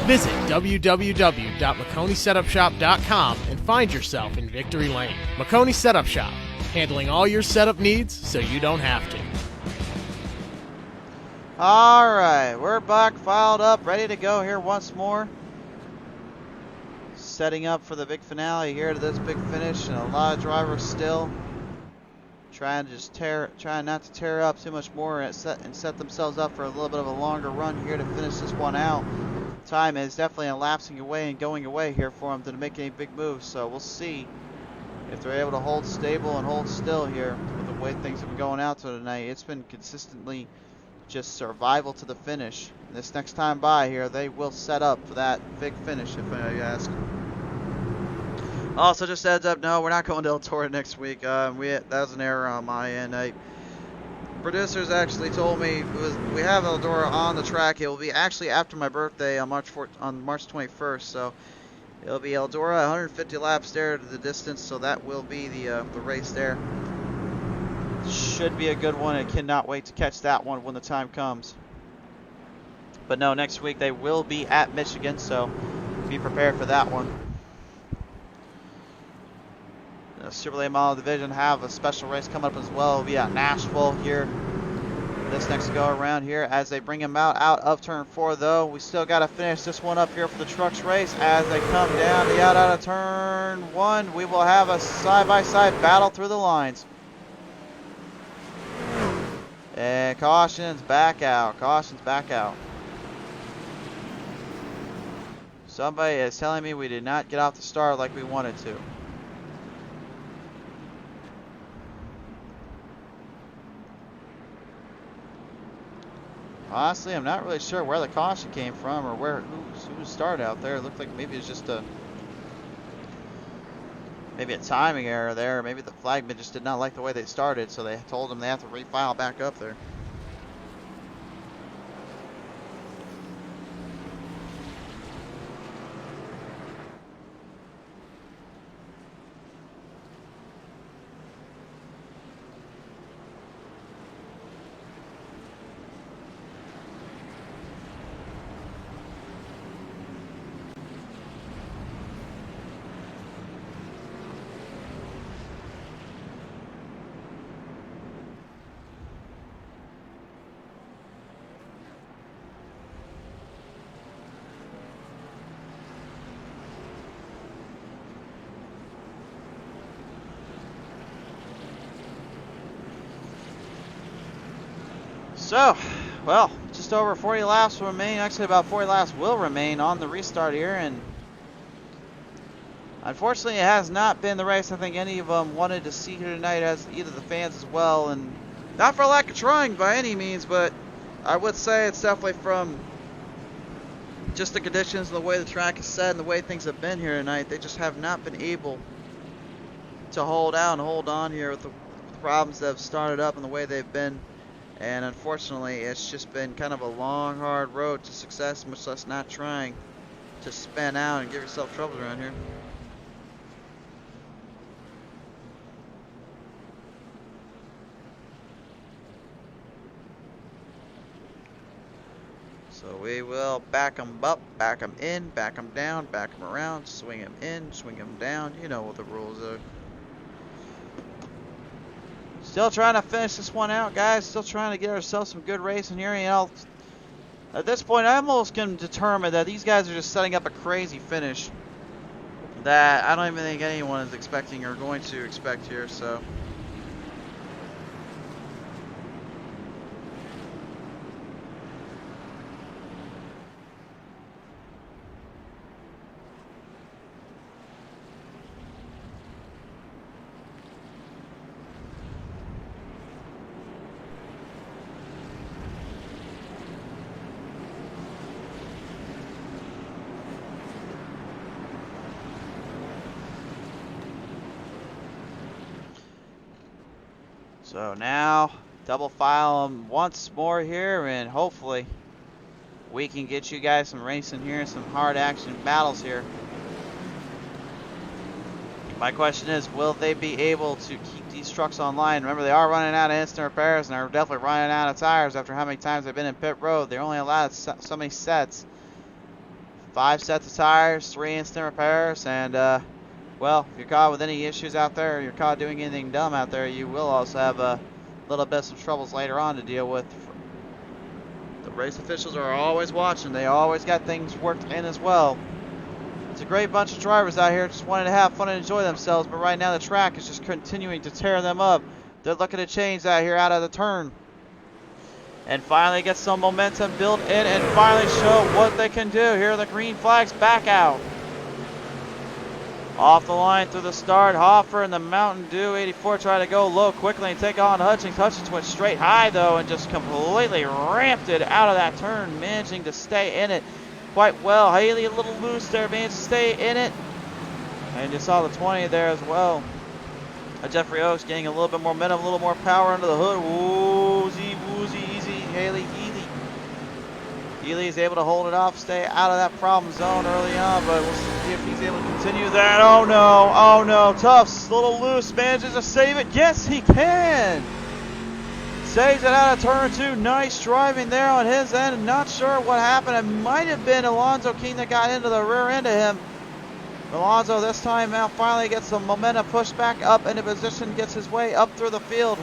Visit www.maconisetupshop.com and find yourself in Victory Lane. Maconi Setup Shop, handling all your setup needs so you don't have to. Alright, we're back, filed up, ready to go here once more. Setting up for the big finale here to this big finish, and a lot of drivers still trying not to tear up too much more and set themselves up for a little bit of a longer run here to finish this one out. Time is definitely elapsing away and going away here for them to make any big moves, so we'll see if they're able to hold stable and hold still here with the way things have been going out tonight. It's been consistently just survival to the finish. This next time by here, they will set up for that big finish, if you ask. Also, just heads up, no, we're not going to El Toro next week. That was an error on my end. Producers actually told me we have Eldora on the track. It will be actually after my birthday on March 21st, so it'll be Eldora, 150 laps there to the distance, so that will be the race there. Should be a good one. I cannot wait to catch that one when the time comes. But no, next week they will be at Michigan, so be prepared for that one. The Super Late Model Division have a special race coming up as well. It'll be at Nashville here this next go around here as they bring him out of turn 4, though. We still got to finish this one up here for the trucks race as they come down the out of turn 1. We will have a side-by-side battle through the lines. And caution's back out. Caution's back out. Somebody is telling me we did not get off the start like we wanted to. Honestly, I'm not really sure where the caution came from or who started out there. It looked like maybe it's just maybe a timing error there. Maybe the flagman just did not like the way they started, so they told them they have to refile back up there. So, well, just over 40 laps will remain. Actually, about 40 laps will remain on the restart here, and unfortunately, it has not been the race I think any of them wanted to see here tonight, as either the fans as well, and not for lack of trying by any means, but I would say it's definitely from just the conditions, the way the track is set, and the way things have been here tonight. They just have not been able to hold out and hold on here with the problems that have started up and the way they've been. And unfortunately, it's just been kind of a long, hard road to success, much less not trying to spin out and give yourself trouble around here. So we will back them up, back them in, back them down, back them around, swing them in, swing them down. You know what the rules are. Still trying to finish this one out, guys. Still trying to get ourselves some good racing here. You know, at this point, I almost can determine that these guys are just setting up a crazy finish that I don't even think anyone is expecting or going to expect here. So. So now, double file them once more here, and hopefully we can get you guys some racing here, some hard action battles here. My question is, will they be able to keep these trucks online? Remember, they are running out of instant repairs, and they're definitely running out of tires after how many times they've been in pit road. They're only allowed so many sets. 5 sets of tires, 3 instant repairs, and well, if you're caught with any issues out there, or you're caught doing anything dumb out there, you will also have a little bit of some troubles later on to deal with. The race officials are always watching. They always got things worked in as well. It's a great bunch of drivers out here just wanting to have fun and enjoy themselves, but right now the track is just continuing to tear them up. They're looking to change that here out of the turn. And finally get some momentum built in and finally show what they can do. Here are the green flags back out. Off the line through the start, Hoffer and the Mountain Dew 84 try to go low quickly and take on Hutchings. Hutchings went straight high though and just completely ramped it out of that turn, managing to stay in it quite well. Haley a little loose there, managed to stay in it. And you saw the 20 there as well. Jeffrey Oaks getting a little bit more momentum, a little more power under the hood. Woozy, woozy, easy, Haley Healy. Healy is able to hold it off, stay out of that problem zone early on, but we'll see if he's able to continue that. Oh no, Tufts, a little loose, manages to save it. Yes, he can. Saves it out of turn 2. Nice driving there on his end. Not sure what happened. It might have been Alonzo King that got into the rear end of him. Alonzo this time out finally gets some momentum, pushed back up into position, gets his way up through the field.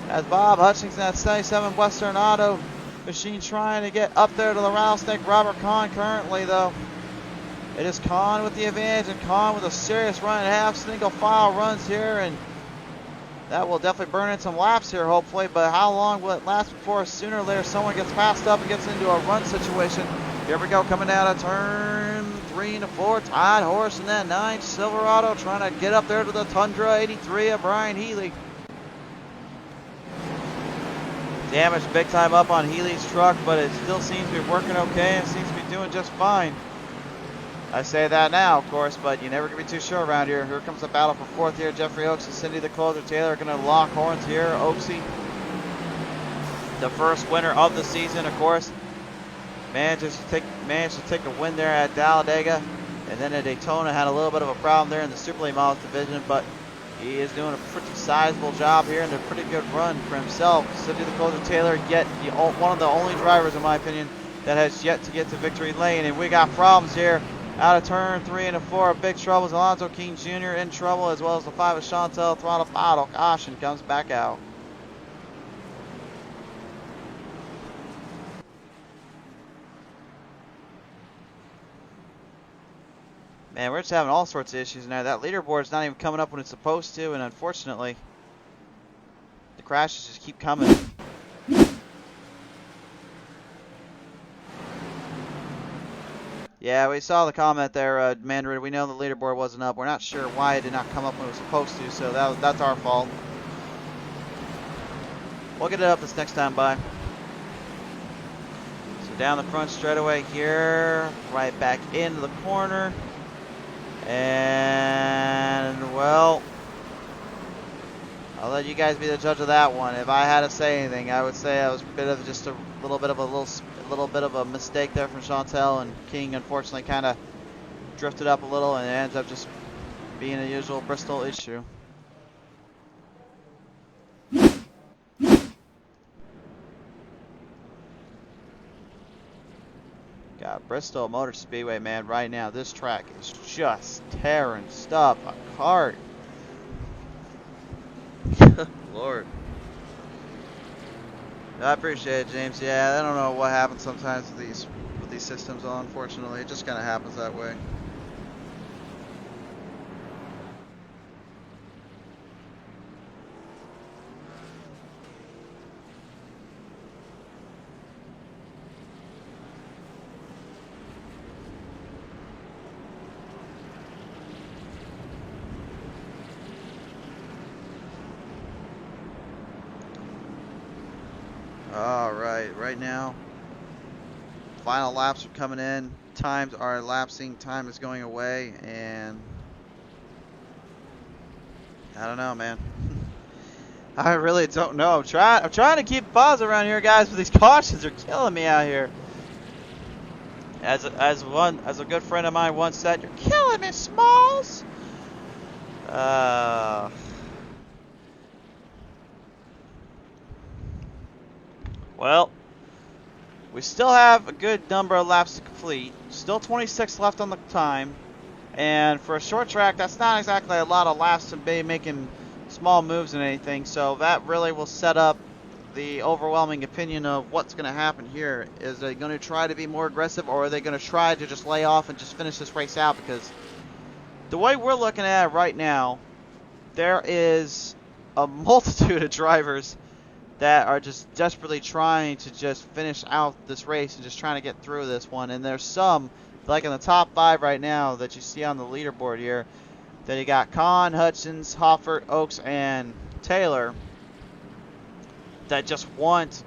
As Bob Hutchings in that 77 Western Auto machine trying to get up there to the rattlesnake. Robert Kahn currently though. It is Kahn with the advantage, and Kahn with a serious run and a half. Single file runs here, and that will definitely burn in some laps here hopefully, but how long will it last before sooner or later someone gets passed up and gets into a run situation. Here we go, coming out of turn 3 and 4. Todd Horse in that 9 Silverado trying to get up there to the Tundra 83 of Brian Healy. Damage big time up on Healy's truck, but it still seems to be working okay and seems to be doing just fine. I say that now, of course, but you never can be too sure around here. Here comes the battle for 4th here. Jeffrey Oaks and Cindy the Closer Taylor are going to lock horns here. Oaksy, the first winner of the season, of course, managed to take a win there at Talladega, and then at Daytona had a little bit of a problem there in the Super Late Models division, but he is doing a pretty sizable job here and a pretty good run for himself. Cindy the Closer Taylor, yet one of the only drivers, in my opinion, that has yet to get to victory lane, and we got problems here. Out of turn 3 and 4, big troubles. Alonzo King Jr. in trouble, as well as the 5 of Chantel Throttle Bottle. Caution comes back out. Man, we're just having all sorts of issues now. That leaderboard's not even coming up when it's supposed to, and unfortunately, the crashes just keep coming. Yeah, we saw the comment there, Mandarin. We know the leaderboard wasn't up. We're not sure why it did not come up when it was supposed to, so that's our fault. We'll get it up this next time by. So down the front straightaway here, right back into the corner. And, well, I'll let you guys be the judge of that one. If I had to say anything, I would say I was a bit of just a little bit of a mistake there from Chantel, and King unfortunately kind of drifted up a little, and it ends up just being a usual Bristol issue. Got Bristol Motor Speedway, man, right now. This track is just tearing stuff apart. Lord. I appreciate it, James. Yeah, I don't know what happens sometimes with these systems, unfortunately. It just kind of happens that way. Alright, right now, final laps are coming in, times are elapsing, time is going away, and I don't know, man. I really don't know. I'm trying to keep positive around here, guys, but these cautions are killing me out here. As a good friend of mine once said, "You're killing me, Smalls." Well, we still have a good number of laps to complete. Still 26 left on the time. And for a short track, that's not exactly a lot of laps to be making small moves and anything. So that really will set up the overwhelming opinion of what's going to happen here. Is they going to try to be more aggressive, or are they going to try to just lay off and just finish this race out? Because the way we're looking at it right now, there is a multitude of drivers that are just desperately trying to just finish out this race and just trying to get through this one. And there's some, like in the top 5 right now that you see on the leaderboard here, that you got Kahn, Hutchins, Hoffert, Oaks, and Taylor, that just want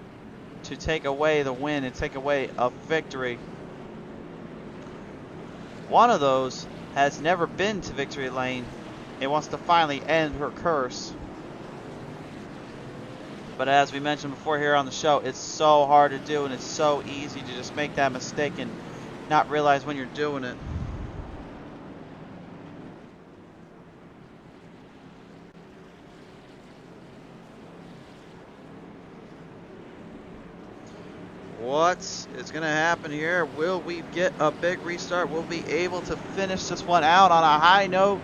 to take away the win and take away a victory. One of those has never been to victory lane and wants to finally end her curse. But as we mentioned before here on the show, it's so hard to do, and it's so easy to just make that mistake and not realize when you're doing it. What is going to happen here? Will we get a big restart? Will we be able to finish this one out on a high note?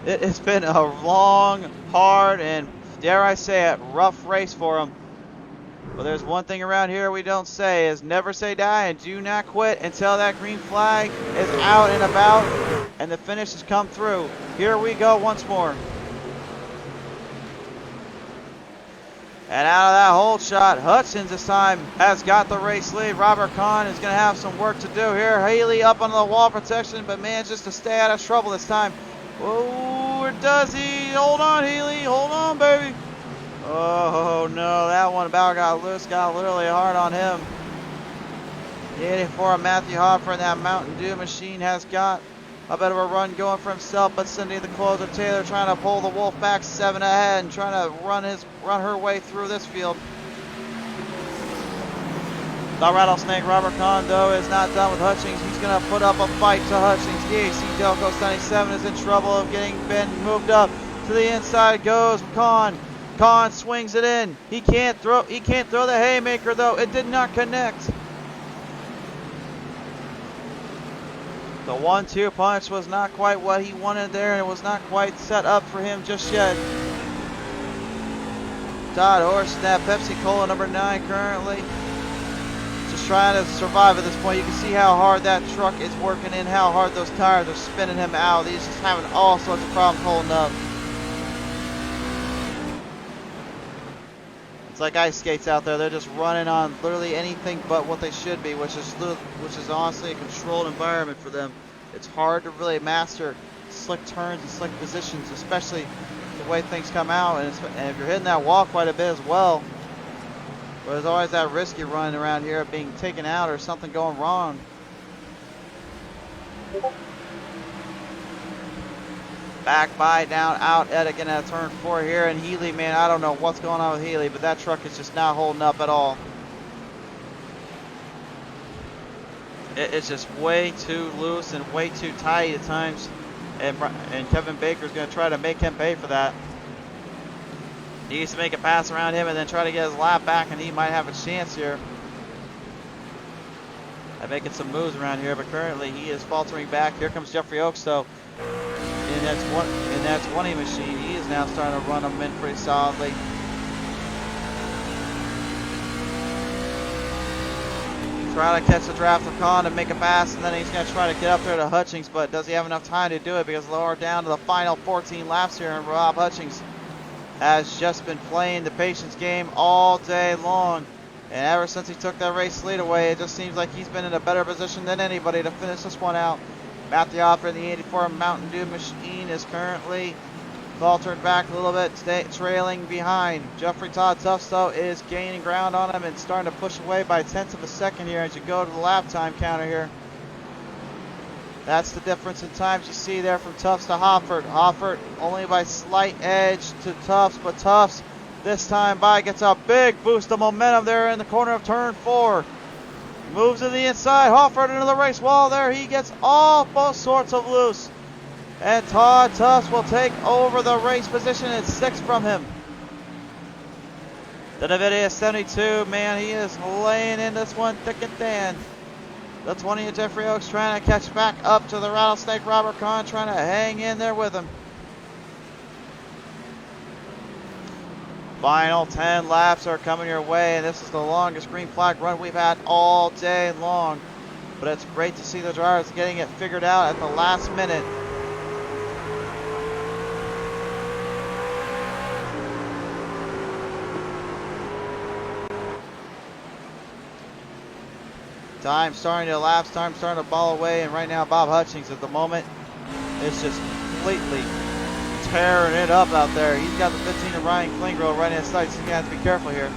It has been a long, hard, and dare I say it, rough race for them. But there's one thing around here we don't say, is never say die and do not quit until that green flag is out and about and the finish has come through. Here we go once more. And out of that hold shot, Hutchins this time has got the race lead. Robert Kahn is going to have some work to do here. Haley up on the wall protection, but manages to stay out of trouble this time. Oh, or does he? Hold on, Haley. Hold on, baby. Oh, no. That one about got loose. Got literally hard on him. 84 Matthew Hoffer, and that Mountain Dew machine has got a bit of a run going for himself, but Cindy the Closer Taylor trying to pull the Wolf back 7 ahead and trying to run her way through this field. The Rattlesnake Robert Kahn, though, is not done with Hutchings. He's going to put up a fight to Hutchings. DAC Delco 77 is in trouble of getting moved up. To the inside goes Kahn. Kahn swings it in. He can't throw the haymaker, though. It did not connect. The 1-2 punch was not quite what he wanted there, and it was not quite set up for him just yet. Todd Horsnap, Pepsi Cola number 9 currently. Just trying to survive at this point. You can see how hard that truck is working in, how hard those tires are spinning him out. He's just having all sorts of problems holding up. It's like ice skates out there. They're just running on literally anything but what they should be, which is honestly a controlled environment for them. It's hard to really master slick turns and slick positions, especially the way things come out. And if you're hitting that wall quite a bit as well, there's always that risk you run around here of being taken out or something going wrong. Back by, down, out, Ed again at turn 4 here. And Healy, man, I don't know what's going on with Healy, but that truck is just not holding up at all. It's just way too loose and way too tight at times. And Kevin Baker's going to try to make him pay for that. He needs to make a pass around him and then try to get his lap back, and he might have a chance here at making some moves around here. But currently he is faltering back. Here comes Jeffrey Oaks, though. In that 20 machine, he is now starting to run them in pretty solidly. Try to catch the draft of Kahn and make a pass, and then he's going to try to get up there to Hutchings, but does he have enough time to do it? Because lower down to the final 14 laps here, and Rob Hutchings has just been playing the patience game all day long. And ever since he took that race lead away, it just seems like he's been in a better position than anybody to finish this one out. Matthew Offer in the 84 Mountain Dew machine is currently faltered back a little bit, trailing behind. Jeffrey Todd Tufts, though, is gaining ground on him and starting to push away by tenths of a second here as you go to the lap time counter here. That's the difference in times you see there from Tufts to Hoffert. Hoffert only by slight edge to Tufts, but Tufts this time by gets a big boost of momentum there in the corner of turn 4. Moves to the inside, Hoffert into the race wall there. He gets all sorts of loose. And Todd Tufts will take over the race position at 6 from him. The NVIDIA 72, man, he is laying in this one thick and thin. The 20 of Jeffrey Oaks trying to catch back up to the Rattlesnake. Robert Kahn trying to hang in there with him. Final 10 laps are coming your way, and this is the longest green flag run we've had all day long. But it's great to see the drivers getting it figured out at the last minute. Time starting to elapse, time starting to ball away, and right now Bob Hutchings at the moment is just completely tearing it up out there. He's got the 15 of Ryan Klingro right in his sights, so he's going to have to be careful here.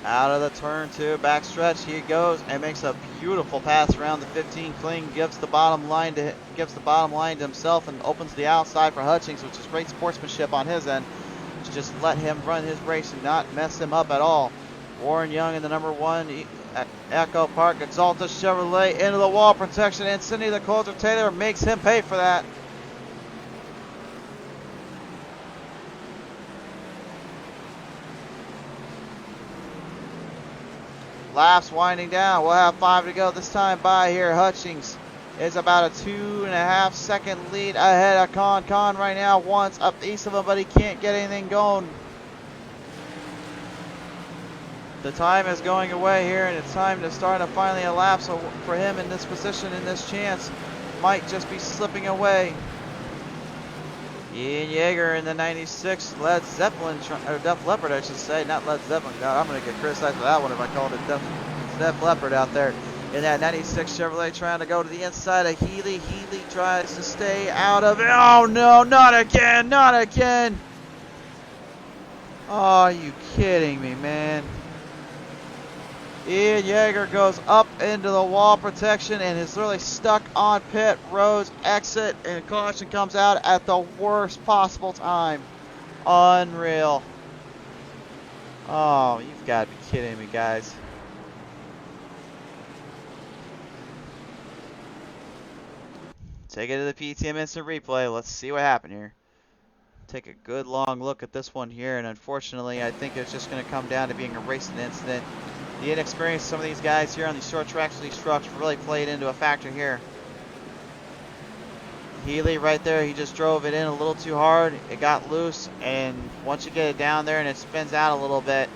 Out of the turn 2, backstretch, he goes and makes a beautiful pass around the 15. Kling gives the bottom line to himself and opens the outside for Hutchings, which is great sportsmanship on his end. Just let him run his race and not mess him up at all. Warren Young in the number 1 at Echo Park. Exalta Chevrolet into the wall protection, and Cindy the Coulter Taylor makes him pay for that. Laps winding down. We'll have 5 to go this time by here. Hutchings is about a 2.5 second lead ahead of Kahn. Kahn right now wants up east of him, but he can't get anything going. The time is going away here, and it's time to start to finally elapse for him in this position, and this chance might just be slipping away. Ian Yeager in the 96 Led Zeppelin, or Def Leppard I should say, not Led Zeppelin. God, I'm going to get criticized for that one if I called it Def Leppard out there. In that 96 Chevrolet trying to go to the inside of Healy. Healy tries to stay out of it. Oh no, not again, not again. Oh, are you kidding me, man? Ian Yeager goes up into the wall protection and is really stuck on pit road's exit, and caution comes out at the worst possible time. Unreal. Oh, you've got to be kidding me, guys. Take it to the PTM Instant Replay. Let's see what happened here. Take a good long look at this one here, and unfortunately I think it's just going to come down to being a racing incident. The inexperience of some of these guys here on these short tracks with these trucks really played into a factor here. Healy right there, he just drove it in a little too hard. It got loose, and once you get it down there and it spins out a little bit,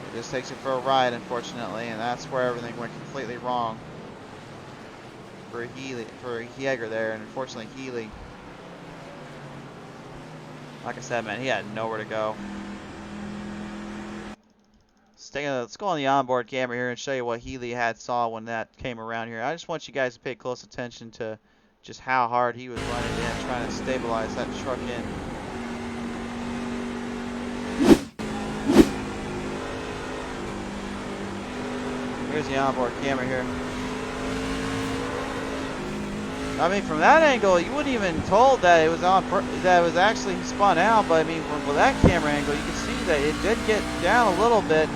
it just takes it for a ride, unfortunately, and that's where everything went completely wrong for Yeager there, and unfortunately Healy Like I said, man, he had nowhere to go. Let's go on the onboard camera here and show you what Healy saw when that came around here. I just want you guys to pay close attention to just how hard he was running in, trying to stabilize that truck in. Here's the onboard camera here. I mean, from that angle, you wouldn't even told that it was that it was actually spun out. But I mean, from that camera angle, you can see that it did get down a little bit.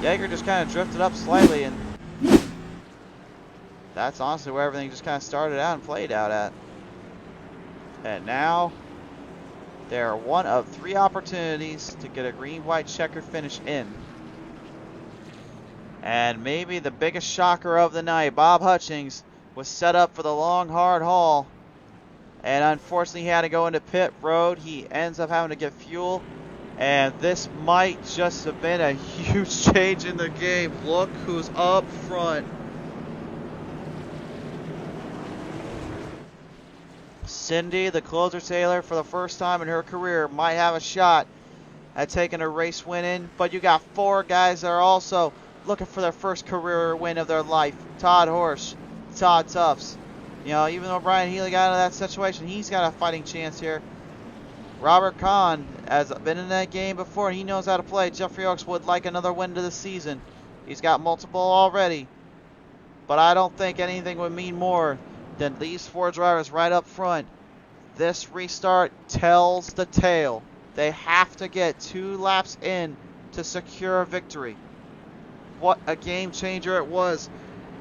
Yeager just kind of drifted up slightly, and that's honestly where everything just kind of started out and played out at. And now, there are one of 3 opportunities to get a green-white checker finish in. And maybe the biggest shocker of the night, Bob Hutchings was set up for the long, hard haul. And unfortunately, he had to go into pit road. He ends up having to get fuel. And this might just have been a huge change in the game. Look who's up front. Cindy, the closer Taylor, for the first time in her career, might have a shot at taking a race win in. But you got 4 guys that are also looking for their first career win of their life. Todd Horsch, Todd Tufts. You know, even though Brian Healy got out of that situation, he's got a fighting chance here. Robert Kahn has been in that game before, and he knows how to play. Jeffrey Oaks would like another win to the season. He's got multiple already. But I don't think anything would mean more than these 4 drivers right up front. This restart tells the tale. They have to get 2 laps in to secure a victory. What a game changer it was.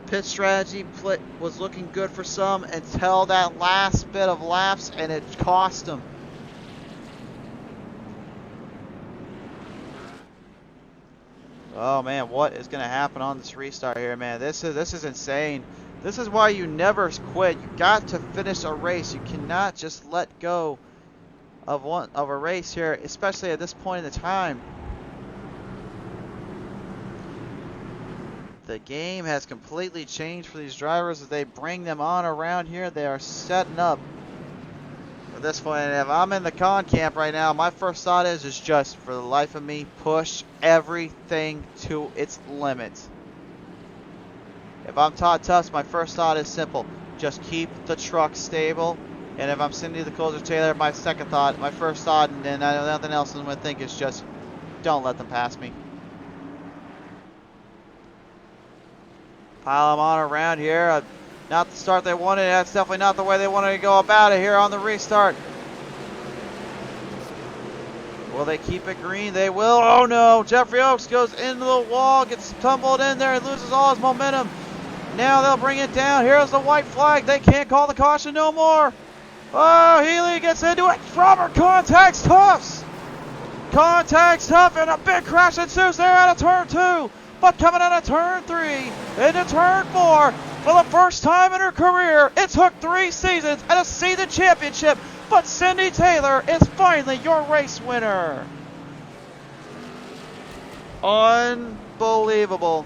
Pit strategy was looking good for some until that last bit of laps, and it cost them. Oh man, what is going to happen on this restart here, man? This is insane. This is why you never quit. You got to finish a race. You cannot just let go of a race here, especially at this point in the time. The game has completely changed for these drivers as they bring them on around here. They are setting up for this point. And if I'm in the con camp right now, my first thought is just, for the life of me, push everything to its limit. If I'm Todd Tufts, my first thought is simple. Just keep the truck stable. And if I'm Cindy the closer Taylor, my first thought, and then nothing else I'm going to think is just, don't let them pass me. Pile them on around here. Not the start they wanted. That's definitely not the way they wanted to go about it here on the restart. Will they keep it green? They will. Oh no. Jeffrey Oaks goes into the wall, gets tumbled in there, and loses all his momentum. Now they'll bring it down. Here's the white flag. They can't call the caution no more. Oh, Healy gets into it. Robert contacts Tufts. Contacts Tufts, and a big crash ensues there out of turn 2. But coming out of turn 3 into turn 4, for the first time in her career, it took 3 seasons and a season championship, but Cindy Taylor is finally your race winner. Unbelievable.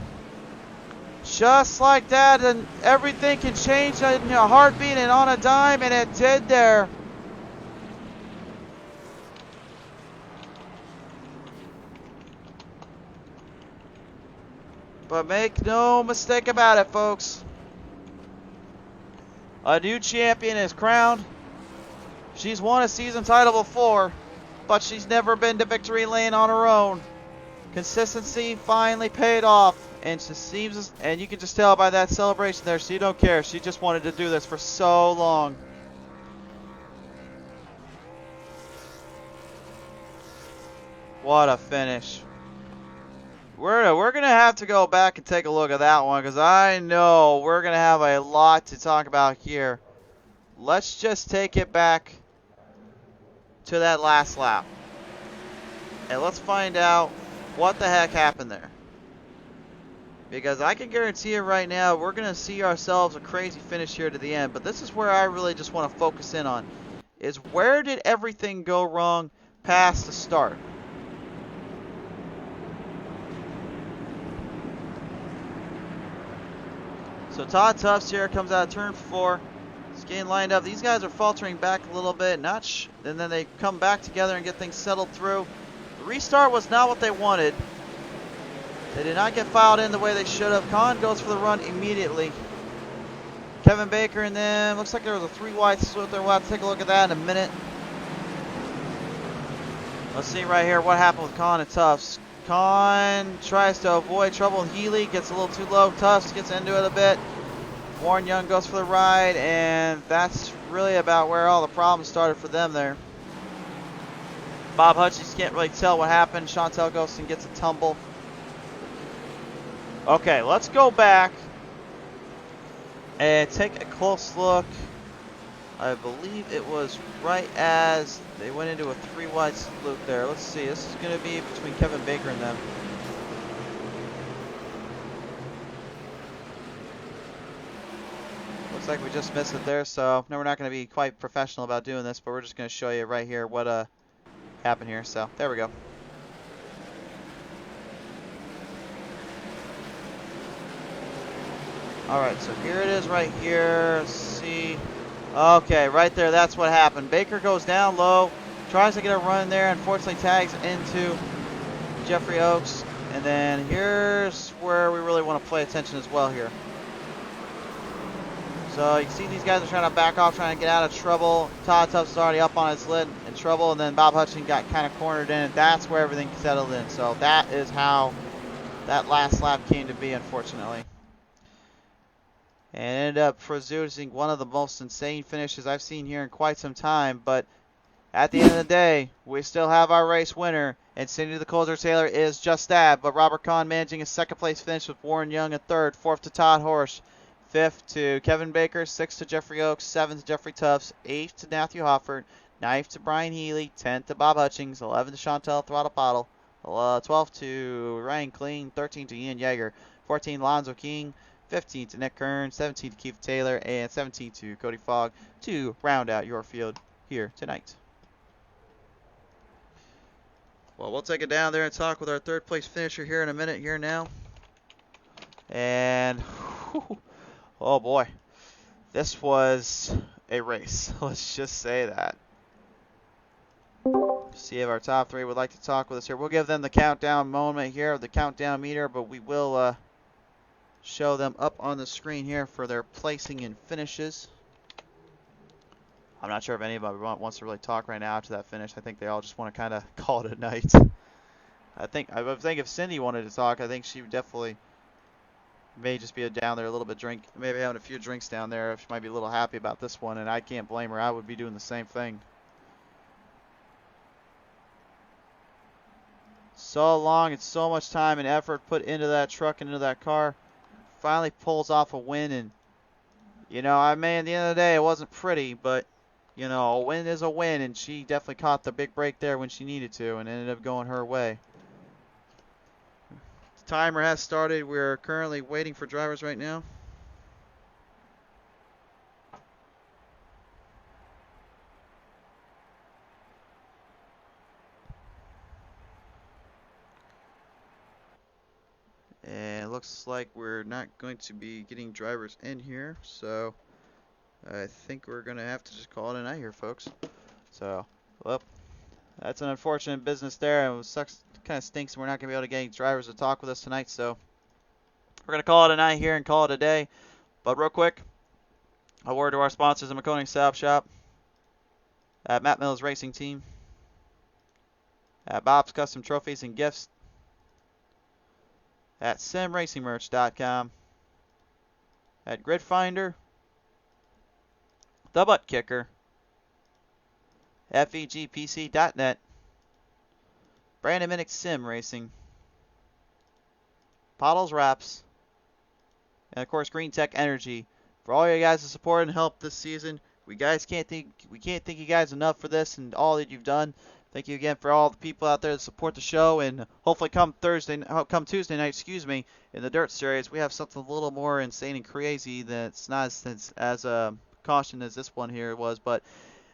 Just like that, and everything can change in a heartbeat and on a dime, and it did there. But make no mistake about it, folks. A new champion is crowned. She's won a season title before, but she's never been to victory lane on her own. Consistency finally paid off, and she seems, and you can just tell by that celebration there, she don't care. She just wanted to do this for so long. What a finish. We're going to have to go back and take a look at that one, because I know we're going to have a lot to talk about here. Let's just take it back to that last lap. And let's find out what the heck happened there. Because I can guarantee you right now, we're going to see ourselves a crazy finish here to the end. But this is where I really just want to focus in on. Is where did everything go wrong past the start? So Todd Tufts here comes out of turn 4. It's getting lined up. These guys are faltering back a little bit, and then they come back together and get things settled through. The restart was not what they wanted. They did not get filed in the way they should have. Khan goes for the run immediately. Kevin Baker and them. Looks like there was a 3 wide split there. We'll have to take a look at that in a minute. Let's see right here what happened with Khan and Tufts. Khan tries to avoid trouble with Healy. Gets a little too low. Tufts gets into it a bit. Warren Young goes for the ride. And that's really about where all the problems started for them there. Bob Hutchins can't really tell what happened. Chantel Ghostin gets a tumble. Okay, let's go back and take a close look. I believe it was right as they went into a 3 wide loop there. Let's see. This is going to be between Kevin Baker and them. Looks like we just missed it there, so no, we're not going to be quite professional about doing this, but we're just going to show you right here what happened here. So there we go. Alright, so here it is right here. Let's see. Okay, right there, that's what happened. Baker goes down low, tries to get a run there, unfortunately tags into Jeffrey Oaks. And then here's where we really want to play attention as well here. So you can see these guys are trying to back off, trying to get out of trouble. Todd Tuft's already up on his lid in trouble, and then Bob Hutchins got kind of cornered in, and that's where everything settled in. So that is how that last lap came to be, unfortunately. And ended up producing one of the most insane finishes I've seen here in quite some time. But at the end of the day, we still have our race winner. And Cindy the Closer Taylor is just that. But Robert Kahn managing a second place finish with Warren Young in third. Fourth to Todd Horsch. Fifth to Kevin Baker. Sixth to Jeffrey Oaks. Seventh to Jeffrey Tufts. Eighth to Matthew Hoffert. Ninth to Brian Healy. 10th to Bob Hutchings. 11th to Chantel Throttle Pottle. 12th to Ryan Kling. 13th to Ian Yeager. 14th Lonzo King. 15 to Nick Kern, 17 to Keith Taylor, and 17 to Cody Fogg to round out your field here tonight. Well, we'll take it down there and talk with our third place finisher here in a minute here now. And, oh boy, this was a race. Let's just say that. See if our top 3 would like to talk with us here. We'll give them the countdown moment here, the countdown meter, but we will show them up on the screen here for their placing and finishes. I'm not sure if anybody wants to really talk right now after that finish. I think they all just want to kind of call it a night. I think if Cindy wanted to talk, I think she definitely may just be down there a little bit maybe having a few drinks down there. She might be a little happy about this one, and I can't blame her. I would be doing the same thing. So long and so much time and effort put into that truck and into that car. Finally pulls off a win, and you know, at the end of the day, it wasn't pretty, but you know, a win is a win, and she definitely caught the big break there when she needed to, and ended up going her way. The timer has started. We're currently waiting for drivers right now. And it looks like we're not going to be getting drivers in here, so I think we're going to have to just call it a night here, folks. So, well, that's an unfortunate business there. It sucks, kind of stinks, and we're not going to be able to get drivers to talk with us tonight, so we're going to call it a night here and call it a day. But real quick, a word to our sponsors, the Maconi Setup Shop, at Matt Mills Racing Team, at Bob's Custom Trophies and Gifts, at simracingmerch.com, at Grid Finder, the ButtKicker, FEGPC.net, Brandon Minnick Sim Racing, Pottlez Wrapz, and of course GreenTech Energy. For all you guys' support and help this season, we can't thank you guys enough for this and all that you've done. Thank you again for all the people out there that support the show, and hopefully come Tuesday night, in the Dirt Series, we have something a little more insane and crazy that's not as caution as this one here was, but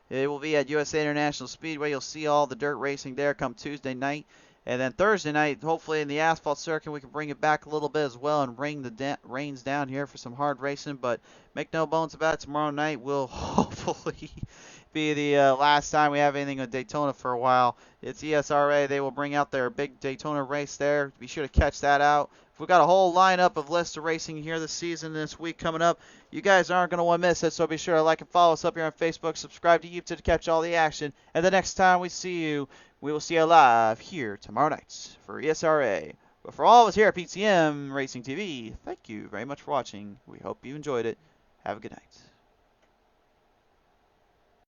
it will be at USA International Speedway. You'll see all the dirt racing there come Tuesday night, And then Thursday night, hopefully in the asphalt circuit, we can bring it back a little bit as well and bring the reins down here for some hard racing. But make no bones about it, tomorrow night will hopefully be the last time we have anything on Daytona for a while. It's ESRA. They will bring out their big Daytona race there. Be sure to catch that out. We've got a whole lineup of lists of racing here this season, this week coming up. You guys aren't going to want to miss it, so be sure to like and follow us up here on Facebook. Subscribe to YouTube to catch all the action. And the next time we see you, we will see you live here tomorrow night for ESRA. But for all of us here at PTM Racing TV, thank you very much for watching. We hope you enjoyed it. Have a good night.